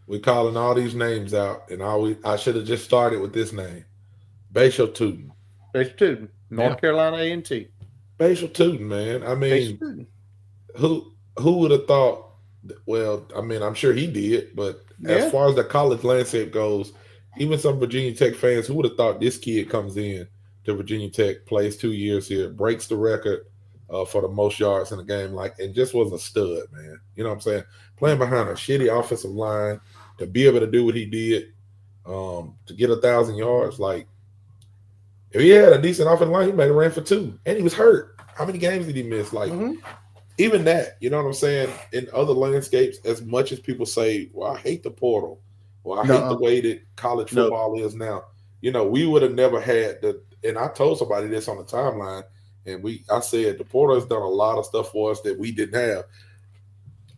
C: We're calling all these names out, and I should have just started with this name, Bashal Tootin.
A: Bashal Tootin, North Carolina A&T.
C: Bashal Tootin, man. I mean, who would have thought? Well, I mean, I'm sure he did, but as far as the college landscape goes, even some Virginia Tech fans, who would have thought this kid comes in to Virginia Tech, plays 2 years here, breaks the record for the most yards in a game, and just was a stud, man. You know what I'm saying? Playing behind a shitty offensive line, to be able to do what he did, to get 1,000 yards, if he had a decent offensive line, he might have ran for 2, and he was hurt. How many games did he miss? Even that, you know what I'm saying? In other landscapes, as much as people say, well, I hate the portal, or I hate the way that college football is now, we would have never had and I told somebody this on the timeline, and I said the portal has done a lot of stuff for us that we didn't have.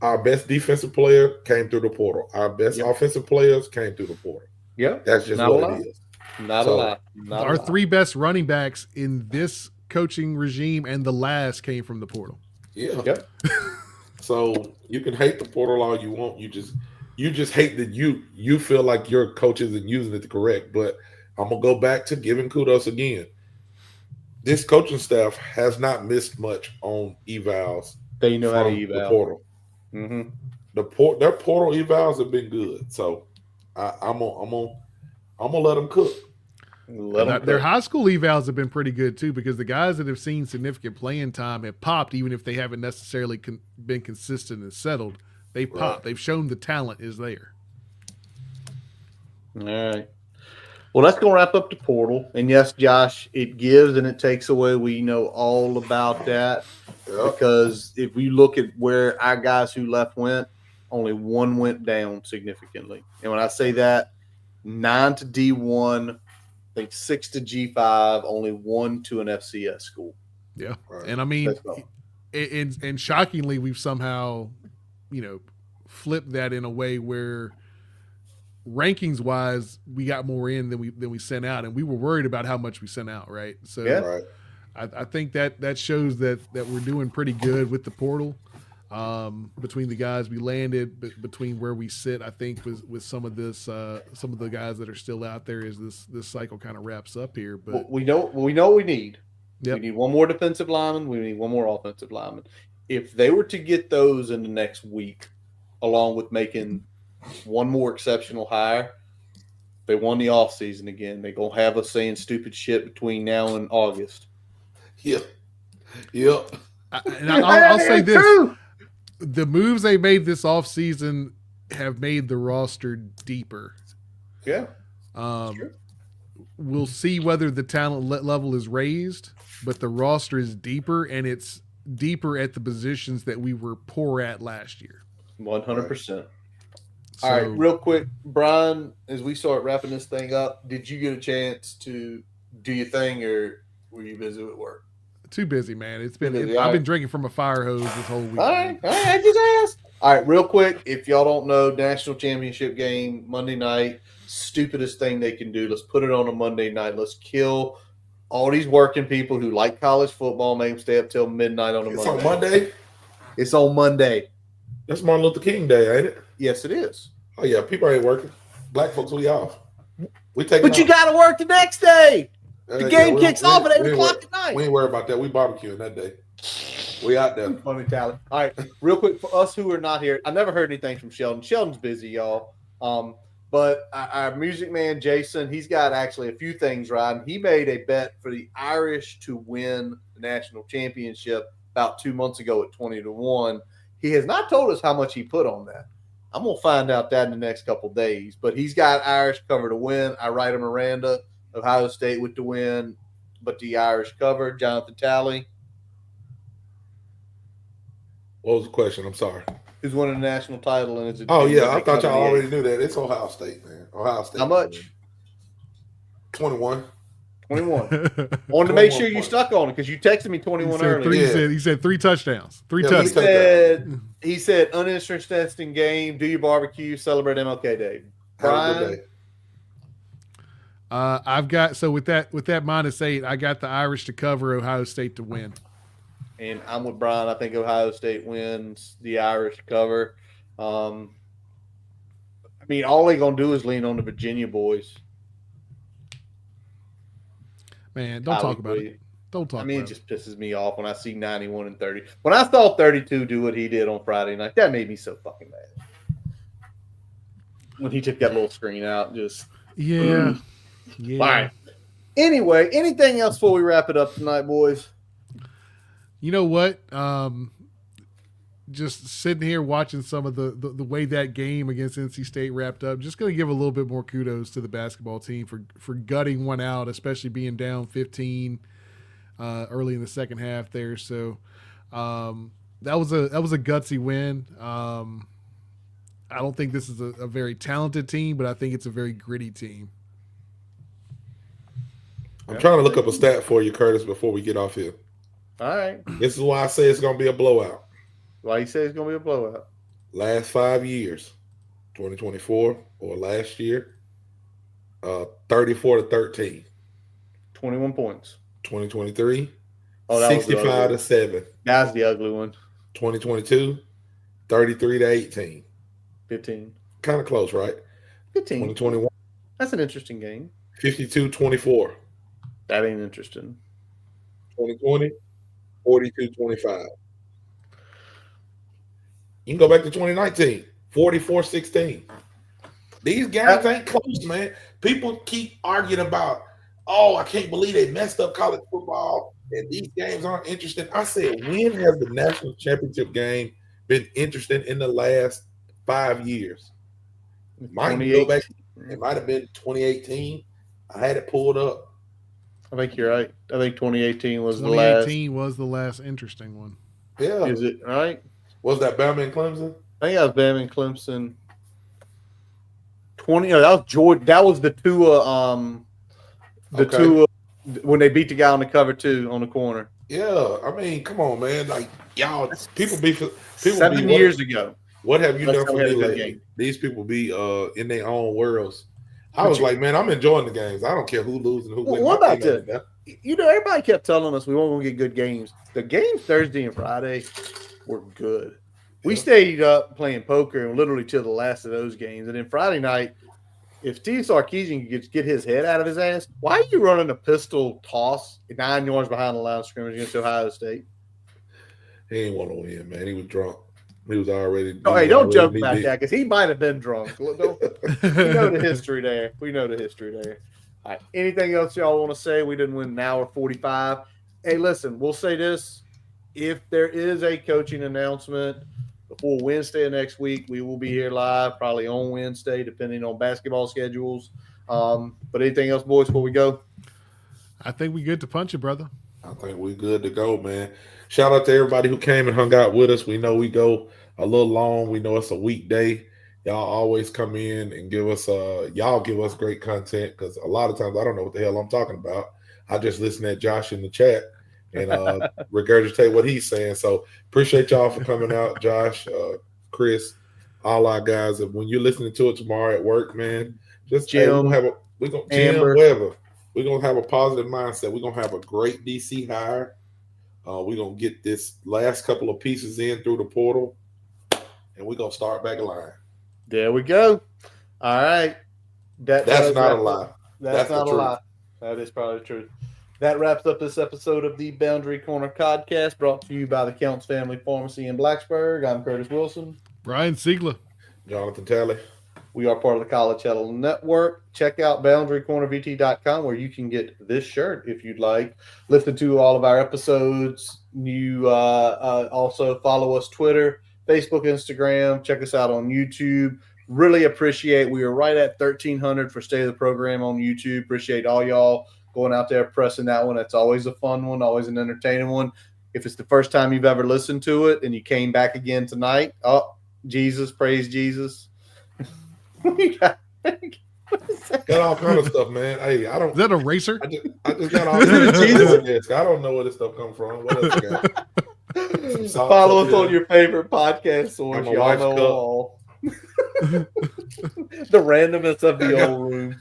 C: Our best defensive player came through the portal. Our best offensive players came through the portal.
A: Yeah.
C: That's just what it is.
A: Not a lot.
B: Our 3 best running backs in this coaching regime and the last came from the portal.
C: Yeah. Yep. So you can hate the portal all you want. You just hate that you feel like your coach isn't using it correct. But I'm gonna go back to giving kudos again. This coaching staff has not missed much on evals.
A: They know how to eval.
C: The portal.
A: Mm-hmm.
C: Their portal evals have been good. So I'm gonna let them cook.
B: Their high school evals have been pretty good too, because the guys that have seen significant playing time have popped, even if they haven't necessarily been consistent and settled. They've popped. They've shown the talent is there.
A: All right. Well, that's going to wrap up the portal. And yes, Josh, it gives and it takes away. We know all about that because if we look at where our guys who left went, only one went down significantly. And when I say that, 9 to D1, I think 6 to G5, only 1 to an FCS school.
B: Yeah. Right. And I mean, and shockingly, we've somehow, flipped that in a way where rankings wise, we got more in than we sent out. And we were worried about how much we sent out. Right. So, I think that shows that we're doing pretty good with the portal. Between the guys we landed, between where we sit, I think with some of the guys that are still out there as this cycle kind of wraps up here. But
A: we know what we need.
B: Yep.
A: We need one more defensive lineman. We need one more offensive lineman. If they were to get those in the next week, along with making one more exceptional hire, they won the offseason again. They're going to have us saying stupid shit between now and August.
C: Yep.
B: I'll say this. True. The moves they made this offseason have made the roster deeper.
A: Yeah.
B: We'll see whether the talent level is raised, but the roster is deeper, and it's deeper at the positions that we were poor at last year.
A: 100%. All right, real quick, Brian, as we start wrapping this thing up, did you get a chance to do your thing, or were you busy with work?
B: Too busy, man. I've been drinking from a fire hose this whole week.
A: All right, I just asked. All right, real quick, if y'all don't know, national championship game, Monday night, stupidest thing they can do. Let's put it on a Monday night. Let's kill all these working people who like college football, make them stay up till midnight on a Monday.
C: It's on Monday?
A: It's on Monday.
C: That's Martin Luther King Day, ain't it?
A: Yes, it is.
C: Oh, yeah, people ain't working. Black folks, we off.
A: But you got to work the next day. The game kicks off at 8 o'clock at night.
C: We ain't worried about that. We barbecuing that day. We out there.
A: Funny talent. All right, real quick for us who are not here, I never heard anything from Sheldon. Sheldon's busy, y'all. But our music man, Jason, he's got actually a few things riding. He made a bet for the Irish to win the national championship about 2 months ago at 20-1. He has not told us how much he put on that. I'm going to find out that in the next couple of days. But he's got Irish cover to win. I write a Miranda. Ohio State with the win, but the Irish covered. Jonathan Talley.
C: What was the question? I'm sorry.
A: Who's winning the national title? And is it?
C: Oh, yeah. I thought y'all already knew that. It's Ohio State, man. Ohio State.
A: How much?
C: 21.
A: 21. Wanted to make sure you stuck on it because you texted me 21 earlier.
B: He said 3 touchdowns.
A: He said uninteresting game. Do your barbecue. Celebrate MLK Day. Brian.
B: I've got with that -8, I got the Irish to cover, Ohio State to win.
A: And I'm with Brian. I think Ohio State wins, the Irish cover. I mean, all they're gonna do is lean on the Virginia boys.
B: Man, don't talk about it. Don't talk.
A: I mean, it just pisses me off when I see 91 and 30. When I saw 32 do what he did on Friday night, that made me so fucking mad. When he took that little screen out, just
B: yeah.
A: All right. Anyway, anything else before we wrap it up tonight, boys?
B: You know what? Just sitting here watching some of the way that game against NC State wrapped up, just going to give a little bit more kudos to the basketball team for gutting one out, especially being down 15 early in the second half there. So that was a gutsy win. I don't think this is a very talented team, but I think it's a very gritty team.
C: I'm trying to look up a stat for you, Curtis, before we get off here.
A: All right.
C: This is why I say it's going to be a blowout.
A: Why you say it's going to be a blowout?
C: Last 5 years, 2024 or last year, 34-13.
A: 21 points.
C: 2023,
A: 65-7. That's the ugly one.
C: 2022, 33-18.
A: 15.
C: Kind of close, right?
A: 15.
C: 2021.
A: That's an interesting game.
C: 52-24.
A: That ain't interesting.
C: 2020, 42-25. You can go back to 2019, 44-16. These games ain't close, man. People keep arguing about, oh, I can't believe they messed up college football and these games aren't interesting. I said, when has the national championship game been interesting in the last 5 years? Might go back. It might have been 2018. I had it pulled up.
A: I think you're right. I think 2018 was the last.
B: 2018 was the last interesting one.
C: Yeah.
A: Is it right?
C: Was that Bama and Clemson?
A: I think that was Bama and Clemson. 20. That was Georgia. That was the Tua. Tua when they beat the guy on the cover 2 on the corner.
C: Yeah, I mean, come on, man. Like y'all, people
A: 7 years ago.
C: What have you done for me lately? These people be in their own worlds. I was like, man, I'm enjoying the games. I don't care who loses and who wins.
A: What about that? Everybody kept telling us we weren't going to get good games. The games Thursday and Friday were good. We stayed up playing poker and literally till the last of those games. And then Friday night, if Steve Sarkisian could get his head out of his ass, why are you running a pistol toss 9 yards behind the line of scrimmage against Ohio State?
C: He didn't want to win, man. He was drunk. He was already.
A: Hey, don't joke about that because he might have been drunk. We know the history there. All right. Anything else y'all want to say? We didn't win an hour 45. Hey, listen, we'll say this. If there is a coaching announcement before Wednesday of next week, we will be here live, probably on Wednesday, depending on basketball schedules. But anything else, boys, before we go?
B: I think we good to punch it, brother.
C: I think we good to go, man. Shout out to everybody who came and hung out with us. We know we go a little long. We know it's a weekday. Y'all always come in and give us great content because a lot of times I don't know what the hell I'm talking about. I just listen at Josh in the chat and regurgitate what he's saying. So appreciate y'all for coming out, Josh, Chris, all our guys. When you're listening to it tomorrow at work, man, just
A: Jim,
C: we're gonna have a positive mindset. We're gonna have a great DC hire. We're gonna get this last couple of pieces in through the portal, and we're gonna start back a line.
A: There we go. All right.
C: That's not a lie.
A: That's not a lie. That is probably the truth. That wraps up this episode of the Boundary Corner Podcast, brought to you by the Counts Family Pharmacy in Blacksburg. I'm Curtis Wilson.
B: Brian Siegler.
C: Jonathan Talley.
A: We are part of the College Huddle Network. Check out boundarycornervt.com where you can get this shirt if you'd like. Listen to all of our episodes. You also follow us Twitter, Facebook, Instagram. Check us out on YouTube. Really appreciate. We are right at 1,300 for State of the Program on YouTube. Appreciate all y'all going out there pressing that one. It's always a fun one, always an entertaining one. If it's the first time you've ever listened to it and you came back again tonight, Jesus, praise Jesus.
C: Got all kind of stuff, man. Hey, I don't.
B: Is that a racer?
C: I just got all this. I don't know where this stuff comes from. What else you got?
A: Follow us on your favorite podcast source. Y'all know all. The randomness of the old room.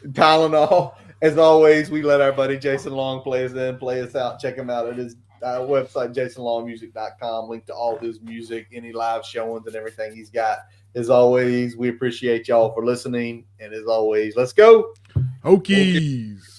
A: Tylenol. As always, we let our buddy Jason Long play us out. Check him out at his website, jasonlongmusic.com. Link to all his music, any live showings and everything he's got. As always, we appreciate y'all for listening. And as always, let's go.
B: Hokies.